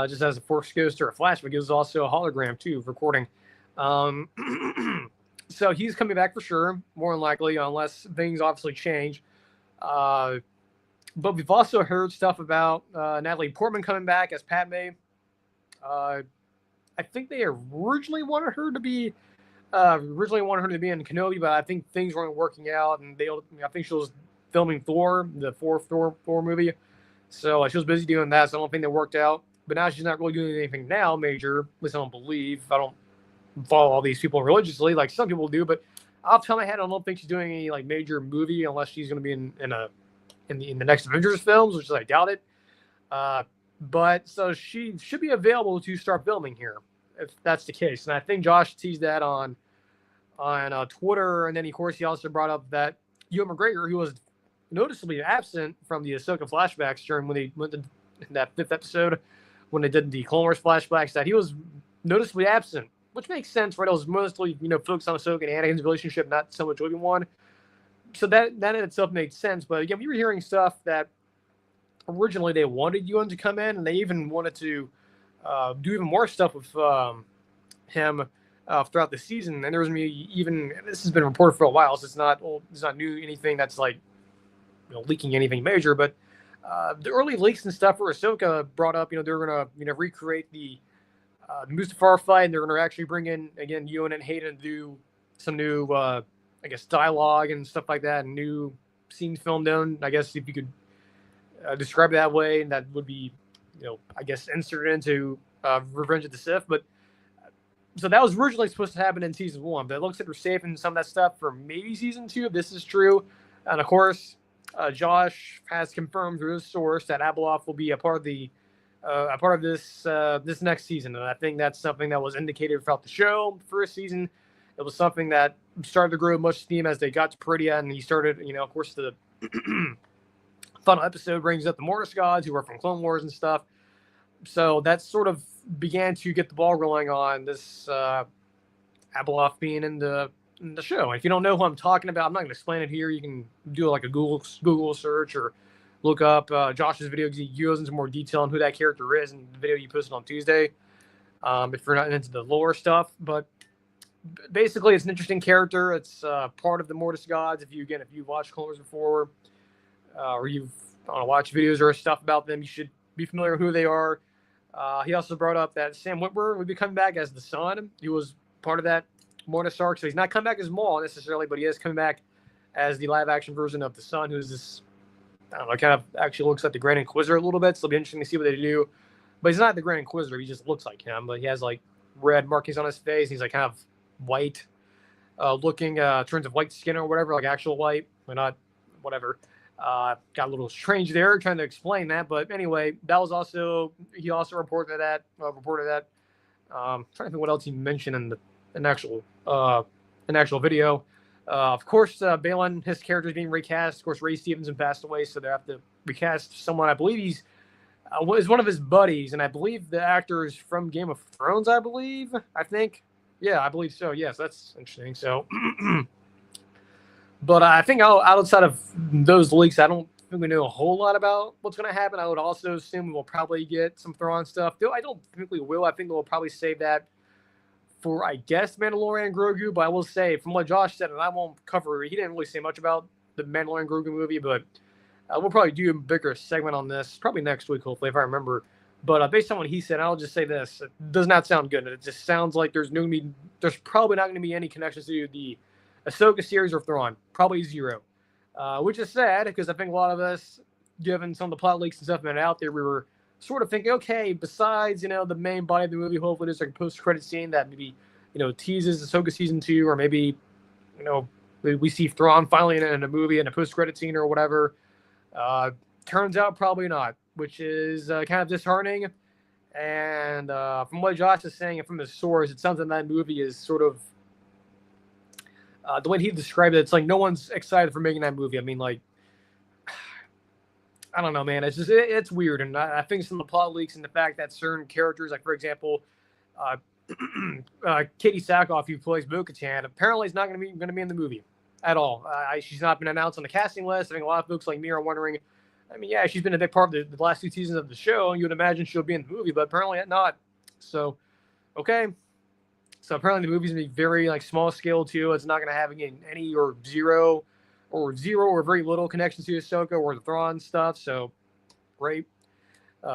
just as a Force Ghost or a flashback, it was also a hologram too, recording Um, so he's coming back for sure, more than likely, unless things obviously change. Uh, but we've also heard stuff about Natalie Portman coming back as Padme. Uh, I think they originally wanted her to be in Kenobi, but I think things weren't working out, and I think she was filming Thor, the fourth Thor movie. So she was busy doing that, so I don't think that worked out. But now she's not really doing anything now major. At least I don't believe. I don't follow all these people religiously like some people do, but off the top of my head, I don't think she's doing any like major movie unless she's going to be in the next Avengers films, which is I doubt it. But so she should be available to start filming here if that's the case. And I think Josh teased that on Twitter, and then of course he also brought up that Ewan McGregor, who was noticeably absent from the Ahsoka flashbacks during when they went to that 5th episode when they did the Clone Wars flashbacks, that he was noticeably absent, which makes sense, right? It was mostly focused on Ahsoka and Anakin's relationship, not so much Obi-Wan. So that in itself made sense. But again, we were hearing stuff that originally they wanted Ewan to come in, and they even wanted to do even more stuff with him throughout the season. And there was this has been reported for a while, so it's not new anything that's like leaking anything major. But the early leaks and stuff where Ahsoka brought up, they're gonna recreate the Mustafar fight, and they're gonna actually bring in again Ewan and Hayden to do some new I guess dialogue and stuff like that, and new scenes filmed in. I guess if you could describe it that way, and that would be, I guess inserted into Revenge of the Sith. But so that was originally supposed to happen in season 1, but it looks like we're saving some of that stuff for maybe season 2 if this is true. And of course, Josh has confirmed through his source that Abeloth will be a part of this next season, and I think that's something that was indicated throughout the show. First season, it was something that started to grow much steam as they got to Peridea, and he started, of course, the final episode brings up the Mortis gods who are from Clone Wars and stuff. So that sort of began to get the ball rolling on this Abeloth being in the show. And if you don't know who I'm talking about, I'm not going to explain it here. You can do like a Google search or look up Josh's video because he goes into more detail on who that character is in the video you posted on Tuesday. If you're not into the lore stuff, but basically it's an interesting character. It's part of the Mortis gods. If you've watched Clone Wars before, or you've watched videos or stuff about them, you should be familiar with who they are. He also brought up that Sam Witwer would be coming back as the son. He was part of that Mortis arc, so he's not coming back as Maul necessarily, but he is coming back as the live-action version of the son, who's this, I don't know, kind of actually looks like the Grand Inquisitor a little bit, so it'll be interesting to see what they do. But he's not the Grand Inquisitor, he just looks like him, but he has like red markings on his face. He's like kind of white looking, in terms of white skin or whatever, like actual white, but not whatever. Got a little strange there trying to explain that, but anyway, he also reported that. Trying to think what else he mentioned in an actual video. Of course, Balin, his character is being recast. Of course, Ray Stevenson passed away, so they have to recast someone. I believe he's is one of his buddies, and I believe the actor is from Game of Thrones. I think, yeah, I believe so. Yes, that's interesting. So. But I think outside of those leaks, I don't think we know a whole lot about what's going to happen. I would also assume we'll probably get some Thrawn stuff. Though I don't think we will. I think we'll probably save that for, I guess, Mandalorian and Grogu. But I will say, from what Josh said, and I won't cover it, he didn't really say much about the Mandalorian Grogu movie, but we'll probably do a bigger segment on this, probably next week, hopefully, if I remember. But based on what he said, I'll just say this. It does not sound good. It just sounds like there's probably not going to be any connections to the Ahsoka series or Thrawn, probably zero, which is sad because I think a lot of us, given some of the plot leaks and stuff that out there, we were sort of thinking, okay, besides the main body of the movie, hopefully there's like a post-credit scene that maybe teases Ahsoka season 2, or maybe we see Thrawn finally in a movie in a post-credit scene or whatever. Turns out probably not, which is kind of disheartening. And from what Josh is saying and from his source, it sounds like that movie is sort of. The way he described it, it's like no one's excited for making that movie. I mean, like, I don't know, man. It's just it's weird, and I think some of the plot leaks and the fact that certain characters, like for example, Katie Sackhoff, who plays Bo-Katan, apparently is not going to be in the movie at all. She's not been announced on the casting list. I think a lot of folks like me are wondering. I mean, yeah, she's been a big part of the last 2 seasons of the show, and you would imagine she'll be in the movie, but apparently not. So, okay. So apparently the movie's gonna be very like small scale too. It's not gonna have any or zero or very little connection to Ahsoka or the Thrawn stuff. So great.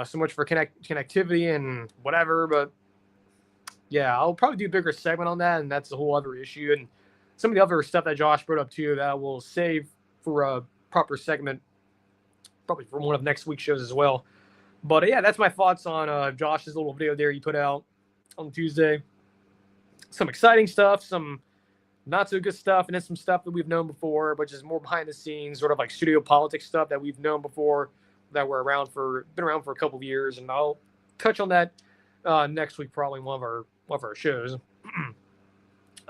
So much for connectivity and whatever. But yeah, I'll probably do a bigger segment on that, and that's a whole other issue. And some of the other stuff that Josh brought up too that we'll save for a proper segment, probably for one of next week's shows as well. But yeah, that's my thoughts on Josh's little video there he put out on Tuesday. Some exciting stuff, some not so good stuff, and then some stuff that we've known before, but just more behind the scenes, sort of like studio politics stuff that we've known before, that were been around for a couple of years, and I'll touch on that next week, probably one of our shows.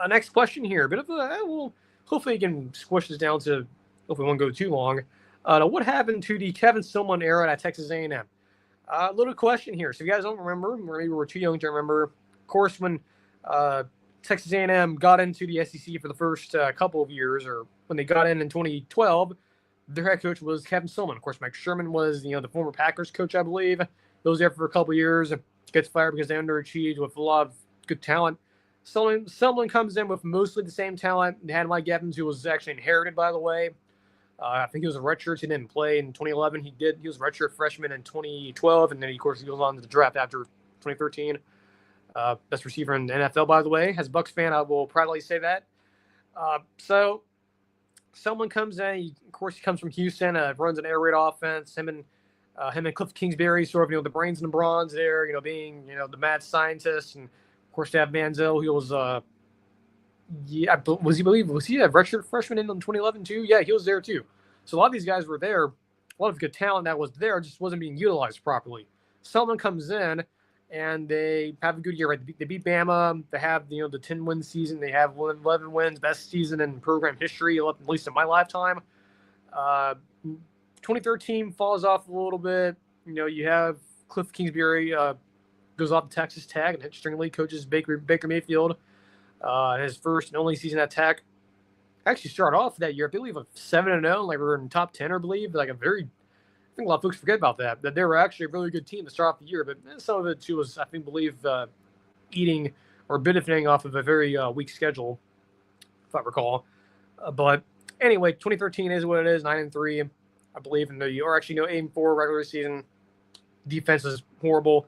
Next question here, a bit of well, hopefully you can squish this down to, hopefully it won't go too long. What happened to the Kevin Sumlin era at Texas A&M? Little question here. So if you guys don't remember, or maybe we're too young to remember, of course, when Texas A&M got into the SEC for the first couple of years, or when they got in 2012, their head coach was Kevin Sumlin. Of course, Mike Sherman was the former Packers coach, I believe. He was there for a couple of years, gets fired because they underachieved with a lot of good talent. Sumlin comes in with mostly the same talent. They had Mike Evans, who was actually inherited, by the way. I think he was a redshirt. He didn't play in 2011. He was a redshirt freshman in 2012, and then, of course, he goes on to the draft after 2013. Best receiver in the NFL, by the way. As a Bucs fan, I will proudly say that. So someone comes in. Of course, he comes from Houston. Runs an air raid offense. Him and Cliff Kingsbury, sort of the brains and the bronze there. Being the mad scientist, and of course they have Manziel. He was was he a redshirt freshman in 2011 too? Yeah, he was there too. So a lot of these guys were there. A lot of good talent that was there just wasn't being utilized properly. Someone comes in and they have a good year. Right? They beat Bama. They have the 10-win season. They have 11 wins, best season in program history, at least in my lifetime. 2013 falls off a little bit. You have Cliff Kingsbury goes off to Texas Tech, and String Lee coaches Baker Mayfield. His first and only season at Tech. Actually started off that year, I believe, 7-0, like we were in top 10, I believe. I think a lot of folks forget about that they were actually a really good team to start off the year, but some of it too was, I believe, eating or benefiting off of a very weak schedule, if I recall. But anyway, 2013 is what it is, 9-3, I believe, and or actually 8-4 regular season. Defense is horrible.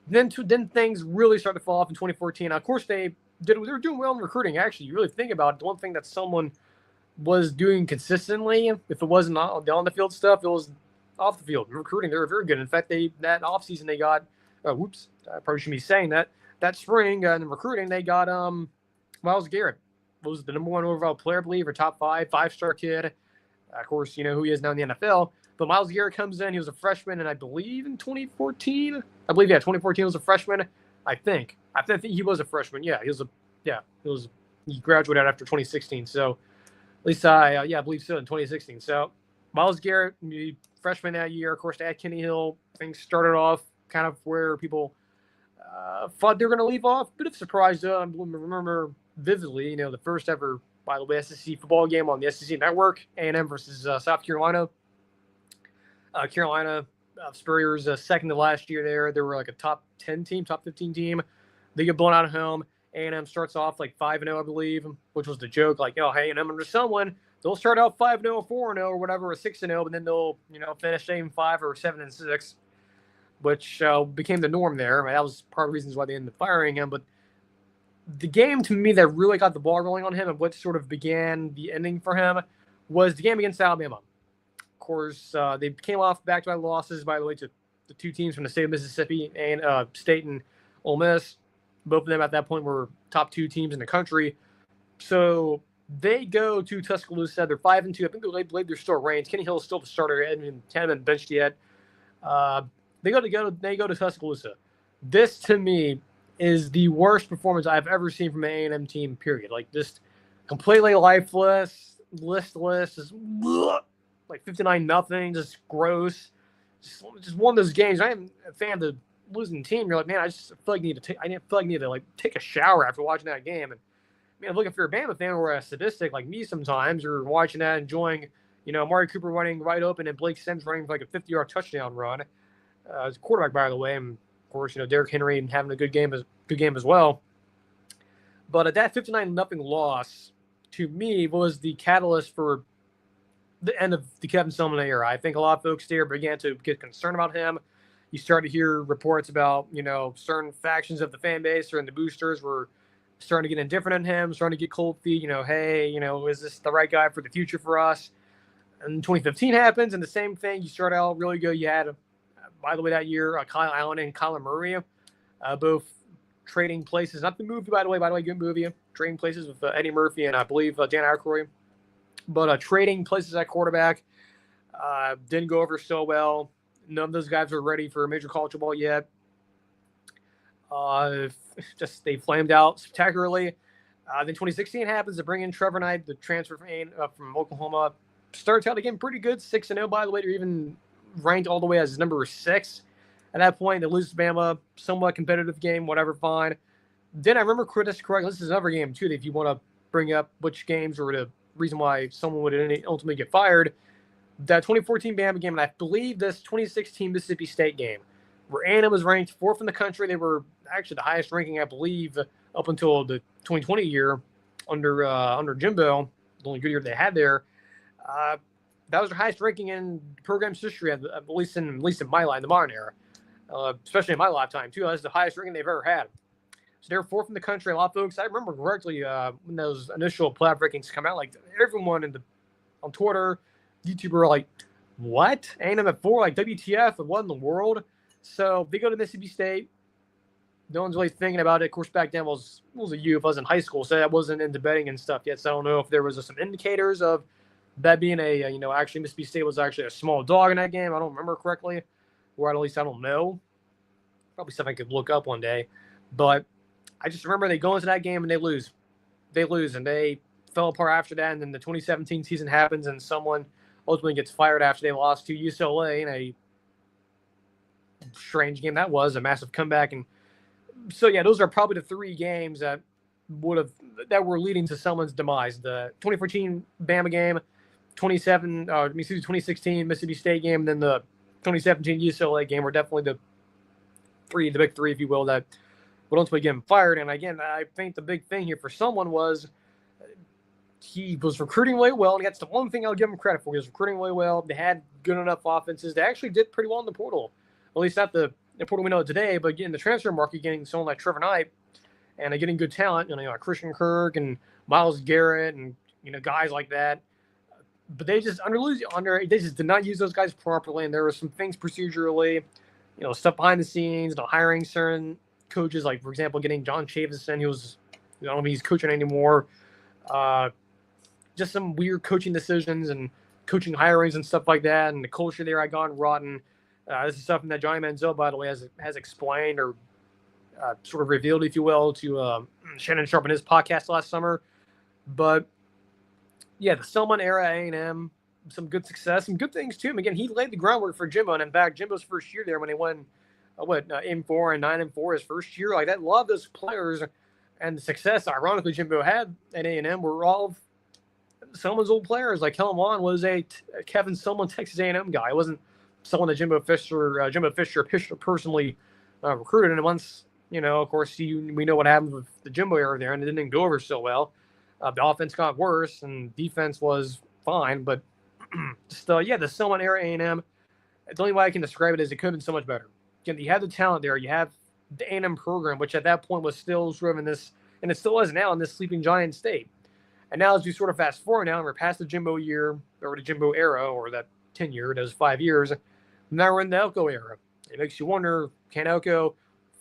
Then things really start to fall off in 2014. Now, of course, they were doing well in recruiting. Actually, you really think about it, the one thing that someone was doing consistently, if it wasn't on the field stuff, it was off the field recruiting. They were very good. In fact, that offseason they got I probably shouldn't be saying that spring in recruiting they got Myles Garrett was the number 1 overall player, I believe, or top 5-star kid. Of course, who he is now in the NFL. But Myles Garrett comes in. He was a freshman, and I believe in 2014. 2014 was a freshman. I think he was a freshman. Yeah, he graduated after 2016. So at least I believe so, in 2016. So Myles Garrett, freshman that year. Of course, they had Kenny Hill. Things started off kind of where people thought they were going to leave off. Bit of surprise, though. I remember vividly, the first ever, by the way, SEC football game on the SEC Network, A&M versus South Carolina. Carolina, Spurrier's second to last year there. They were like a top 10 team, top 15 team. They get blown out at home. A&M starts off like 5-0, I believe, which was the joke. Like, hey, A&M under someone, they'll start out 5-0, 4-0, or whatever, or 6-0, but then they'll, finish 8-5 or 7-6, which became the norm there. That was part of the reasons why they ended up firing him. But the game, to me, that really got the ball rolling on him and what sort of began the ending for him was the game against Alabama. Of course, they came off back-to-back losses, by the way, to the two teams from the state of Mississippi and State and Ole Miss. Both of them at that point were top 2 teams in the country. So they go to Tuscaloosa. They're 5-2. I think they believe they're still ranked. Kenny Hill is still the starter. Edmund hadn't been benched yet. They go to Tuscaloosa. This, to me, is the worst performance I've ever seen from an A&M team, period. Like, just completely lifeless, listless, just like 59-0, just gross. Just one of those games. I am a fan of the losing team. You're like, man, I feel like I need to take a shower after watching that game. And looking for a Bama fan or a sadistic like me sometimes, you're watching that, enjoying, Amari Cooper running right open and Blake Sims running like a 50-yard touchdown run. As a quarterback, by the way, and of course, Derrick Henry having a good game as well. But that 59-0 loss, to me, was the catalyst for the end of the Kevin Sumlin era. I think a lot of folks there began to get concerned about him. You start to hear reports about, certain factions of the fan base or in the boosters were starting to get indifferent on him, starting to get cold feet, hey, is this the right guy for the future for us? And 2015 happens, and the same thing. You start out really good. You had, by the way, that year, Kyle Allen and Kyler Murray, both trading places. Not the movie, by the way, good movie. Trading places with Eddie Murphy and I believe Dan Aykroyd. But trading places at quarterback didn't go over so well. None of those guys were ready for major college football yet. They flamed out spectacularly. Then 2016 happens to bring in Trevor Knight, the transfer from Oklahoma. Starts out again pretty good, 6-0 by the way. They're even ranked all the way as number 6. At that point, they lose to Bama, somewhat competitive game, whatever, fine. Then I remember this correctly. This is another game too. If you want to bring up which games or the reason why someone would ultimately get fired, that 2014 Bama game, and I believe this 2016 Mississippi State game, where A&M was ranked 4th in the country. They were actually the highest ranking, I believe, up until the 2020 year under Jimbo, the only good year they had there. That was their highest ranking in the program's history, at least in my the modern era, especially in my lifetime too. That's the highest ranking they've ever had. So they're 4th in the country. A lot of folks, I remember correctly, when those initial playoff rankings come out, like everyone on Twitter, YouTube were like, "What? A&M at 4? Like WTF? What in the world?" So they go to Mississippi State. No one's really thinking about it. Of course, back then I was a youth. I was in high school, so I wasn't into betting and stuff yet. So I don't know if there was some indicators of that being actually Mississippi State was actually a small dog in that game. I don't remember correctly, or at least I don't know. Probably something I could look up one day. But I just remember they go into that game and they lose. And they fell apart after that. And then the 2017 season happens and someone ultimately gets fired after they lost to UCLA in a strange game. That was a massive comeback. And so, yeah, those are probably the 3 games that were leading to someone's demise. The 2014 Bama game, 2016 Mississippi State game, and then the 2017 UCLA game were definitely the big three, if you will, that would ultimately get him fired. And again, I think the big thing here for someone was he was recruiting really well, and that's the one thing I'll give him credit for. He was recruiting really well. They had good enough offenses. They actually did pretty well in the portal, at least not the portal we know today, but getting the transfer market, getting someone like Trevor Knight, and getting good talent, like Christian Kirk and Myles Garrett and guys like that. But they just they just did not use those guys properly, and there were some things procedurally, stuff behind the scenes, hiring certain coaches, like for example, getting John Chavison, who was, I don't know if he's coaching anymore. Just some weird coaching decisions and coaching hirings and stuff like that, and the culture there had gone rotten. This is something that Johnny Manziel, by the way, has explained or sort of revealed, if you will, to Shannon Sharp in his podcast last summer. But yeah, the Selman era A&M, some good success, some good things too. And again, he laid the groundwork for Jimbo, and in fact, Jimbo's first year there when they won 8-4 and 9-4 his first year, like that. A lot of those players and the success, ironically, Jimbo had at A&M were all Selman's old players. Like Kellen Mond was a Kevin Selman Texas A&M guy. It wasn't someone that Jimbo Fisher personally recruited. And once, of course, we know what happened with the Jimbo era there, and it didn't go over so well. The offense got worse, and defense was fine. But just, the Selman era A&M, the only way I can describe it is it could have been so much better. Again, you have the talent there. You have the A&M program, which at that point was still sort of in this, and it still is now, in this sleeping giant state. And now as we sort of fast forward now, and we're past the Jimbo year, or the Jimbo era, or that 10-year, those 5 years, now we're in the Elko era. It makes you wonder, can Elko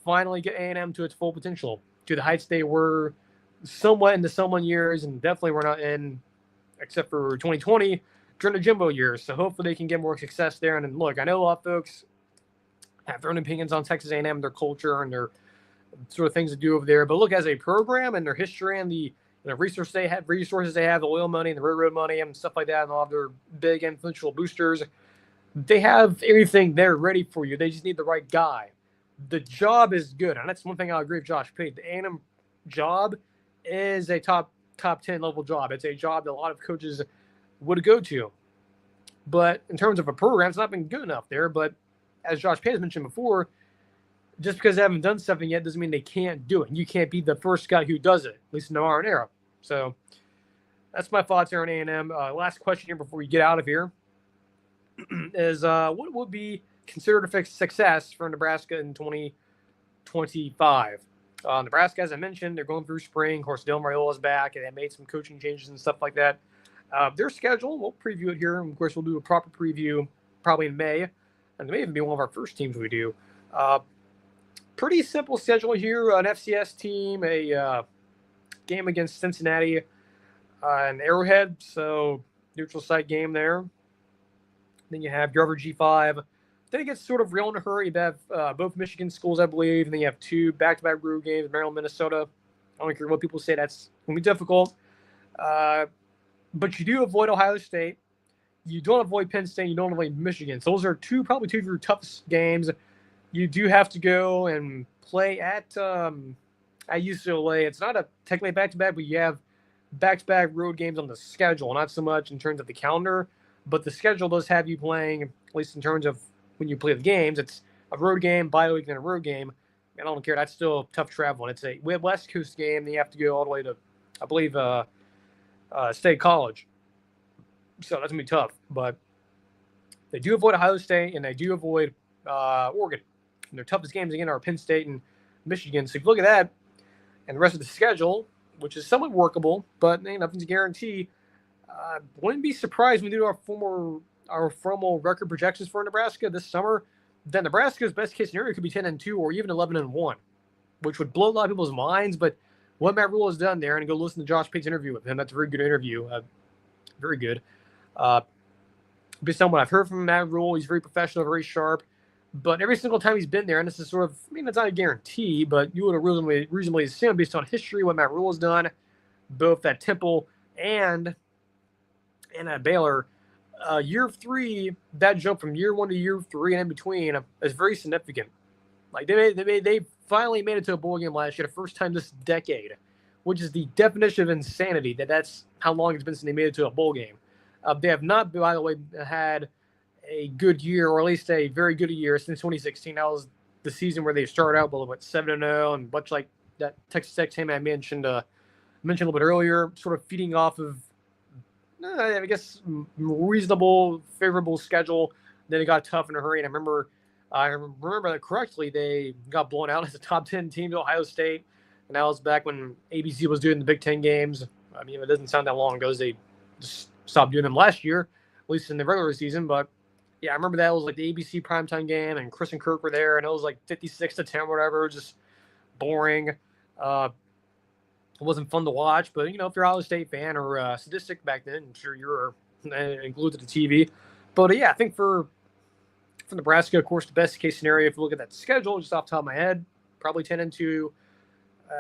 finally get A&M to its full potential, to the heights they were somewhat in the Selman years, and definitely we're not in, except for 2020, during the Jimbo years. So hopefully they can get more success there. And then look, I know a lot of folks have their own opinions on Texas A&M, their culture, and their sort of things to do over there. But look, as a program and their history and the resources they have, the oil money and the railroad money and stuff like that, and all of their big influential boosters, they have everything there ready for you. They just need the right guy. The job is good, and that's one thing I'll agree with Josh Pate. The A&M job is a top 10 level job. It's a job that a lot of coaches would go to. But in terms of a program, it's not been good enough there. But as Josh Pate has mentioned before, just because they haven't done something yet doesn't mean they can't do it. You can't be the first guy who does it, at least in the modern era. So that's my thoughts here on A&M. Last question here before we get out of here is what would be considered a success for Nebraska in 2025? Nebraska, as I mentioned, they're going through spring. Of course, Dylan Raiola is back, and they made some coaching changes and stuff like that. Their schedule, we'll preview it here. Of course, we'll do a proper preview probably in May, and it may even be one of our first teams we do. Pretty simple schedule here. An FCS team, a game against Cincinnati, an Arrowhead, so neutral site game there. Then you have your other G5. Then it gets sort of real in a hurry. You have both Michigan schools, I believe, and then you have 2 back-to-back road games, Maryland, Minnesota. I don't care what people say, that's going to be difficult. But you do avoid Ohio State. You don't avoid Penn State. You don't avoid Michigan. So those are probably two of your toughest games. You do have to go and play at UCLA. It's not technically back-to-back, but you have back-to-back road games on the schedule, not so much in terms of the calendar, but the schedule does have you playing, at least in terms of when you play the games. It's a road game, bye week, and a road game. And I don't care. That's still tough travel. And it's a West Coast game. Then you have to go all the way to, I believe, State College. So that's going to be tough. But they do avoid Ohio State, and they do avoid Oregon. And their toughest games, again, are Penn State and Michigan. So if you look at that and the rest of the schedule, which is somewhat workable, but nothing's a guarantee, wouldn't be surprised when we do our formal record projections for Nebraska this summer. Then Nebraska's best case scenario could be 10-2 or even 11-1, which would blow a lot of people's minds. But what Matt Rhule has done there, and go listen to Josh Pate's interview with him. That's a very good interview. Very good. Based on what I've heard from Matt Rhule, he's very professional, very sharp. But every single time he's been there, and this is sort of, it's not a guarantee, but you would have reasonably assumed based on history what Matt Rhule has done, both at Temple and at Baylor. Year 3, that jump from year 1 to year 3 and in between is very significant. Like they finally made it to a bowl game last year, the first time this decade, which is the definition of insanity. That's how long it's been since they made it to a bowl game. They have not, by the way, had a good year, or at least a very good year since 2016. That was the season where they started out with 7-0, and much like that Texas Tech team I mentioned a little bit earlier, sort of feeding off of, I guess, reasonable, favorable schedule. Then it got tough in a hurry, and I remember that correctly, they got blown out as a top 10 team to Ohio State, and that was back when ABC was doing the Big Ten games. I mean, it doesn't sound that long ago. They just stopped doing them last year, at least in the regular season. But yeah, I remember that was like the ABC primetime game, and Chris and Kirk were there, and it was like 56-10, whatever, just boring. It wasn't fun to watch, but if you're an Ohio State fan or sadistic back then, I'm sure you were glued to the TV. But yeah, I think for Nebraska, of course, the best case scenario, if you look at that schedule just off the top of my head, probably 10-2,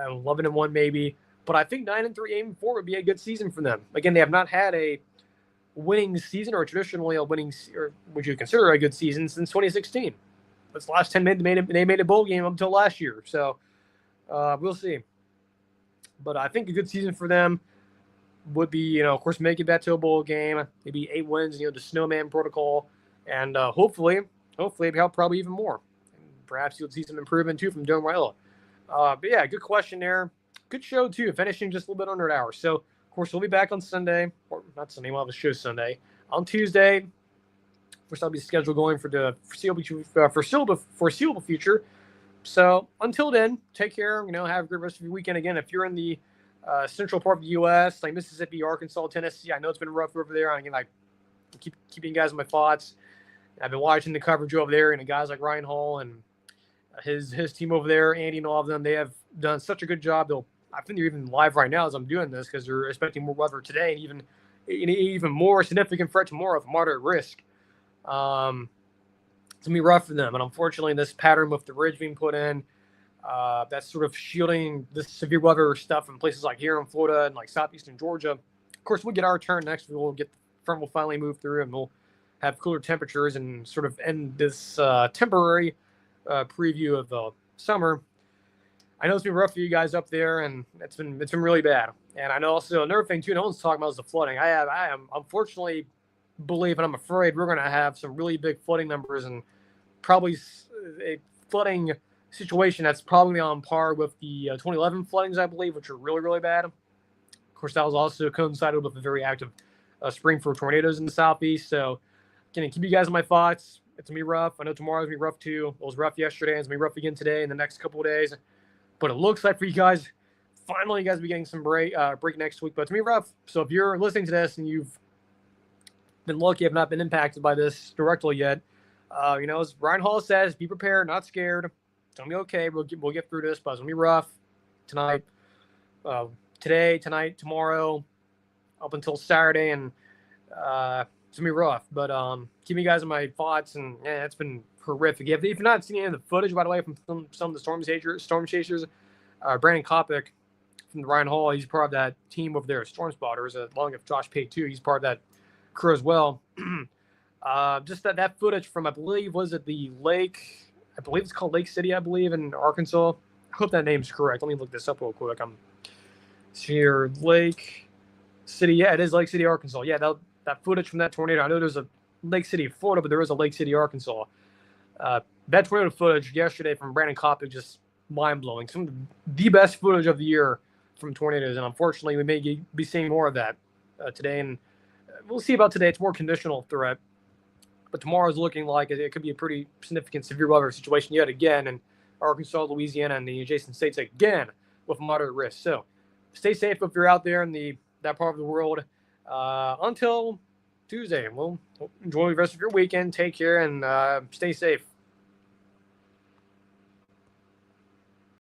11-1 maybe. But I think 9-3, 8-4 would be a good season for them. Again, they have not had a winning season, or traditionally a winning, or would you consider a good season, since 2016. That's the last 10 minutes they made a bowl game up until last year. So we'll see. But I think a good season for them would be, of course, make it back to a bowl game, maybe 8 wins, the snowman protocol, and hopefully help probably even more. And perhaps you'll see some improvement too from Dylan Raiola. But yeah, good question there. Good show too, finishing just a little bit under an hour. So of course we'll be back on Sunday, or not Sunday. We'll have a show Sunday. On Tuesday, of course, I'll be scheduled going for the foreseeable future. So until then, take care. Have a great rest of your weekend. Again, if you're in the central part of the U.S., like Mississippi, Arkansas, Tennessee, I know it's been rough over there. Again, I keep keeping you guys in my thoughts. I've been watching the coverage over there, and the guys like Ryan Hall and his team over there, Andy and all of them, they have done such a good job. I think they're even live right now as I'm doing this, because they're expecting more weather today, and even more significant threat tomorrow of moderate risk. It's going to be rough for them. And unfortunately, this pattern with the ridge being put in, that's sort of shielding this severe weather stuff in places like here in Florida and like southeastern Georgia. Of course, we'll get our turn next. We'll get the front will finally move through, and we'll have cooler temperatures and sort of end this temporary preview of the summer. I know it's been rough for you guys up there, and it's been really bad. And I know also another thing too, no one's talking about, is the flooding. I am unfortunately believe, and I'm afraid we're going to have some really big flooding numbers, and probably a flooding situation that's probably on par with the 2011 floodings, I believe, which are really, really bad. Of course, that was also coincided with a very active spring for tornadoes in the southeast. So, can I keep you guys in my thoughts? It's going to be rough. I know tomorrow's going to be rough too. It was rough yesterday. It's going to be rough again today and the next couple of days. But it looks like for you guys, finally, you guys will be getting some break next week. But it's going to be rough. So if you're listening to this and you've been lucky, have not been impacted by this directly yet, as Ryan Hall says, be prepared, not scared. It's going to be okay. We'll get through this, but it's going to be rough tonight, today, tonight, tomorrow, up until Saturday. And it's going to be rough. But keep you guys in my thoughts. And it's been horrific. If you've not seen any of the footage, by the way, from some of the storm chasers, Brandon Kopic from the Ryan Hall, he's part of that team over there at Storm Spotters, along with Josh Pate too. He's part of that crew as well. Just that footage from, I believe, was it the lake? I believe it's called Lake City, I believe, in Arkansas. I hope that name's correct. Let me look this up real quick. I'm here. Lake City. Yeah, it is Lake City, Arkansas. Yeah, that footage from that tornado. I know there's a Lake City, Florida, but there is a Lake City, Arkansas. That tornado footage yesterday from Brandon Kopic, just mind-blowing. Some of the best footage of the year from tornadoes, and unfortunately, we may be seeing more of that today. And we'll see about today. It's more conditional threat. But tomorrow's looking like it could be a pretty significant severe weather situation yet again in Arkansas, Louisiana, and the adjacent states again with moderate risk. So stay safe if you're out there in that part of the world. Until Tuesday, we'll enjoy the rest of your weekend. Take care and stay safe.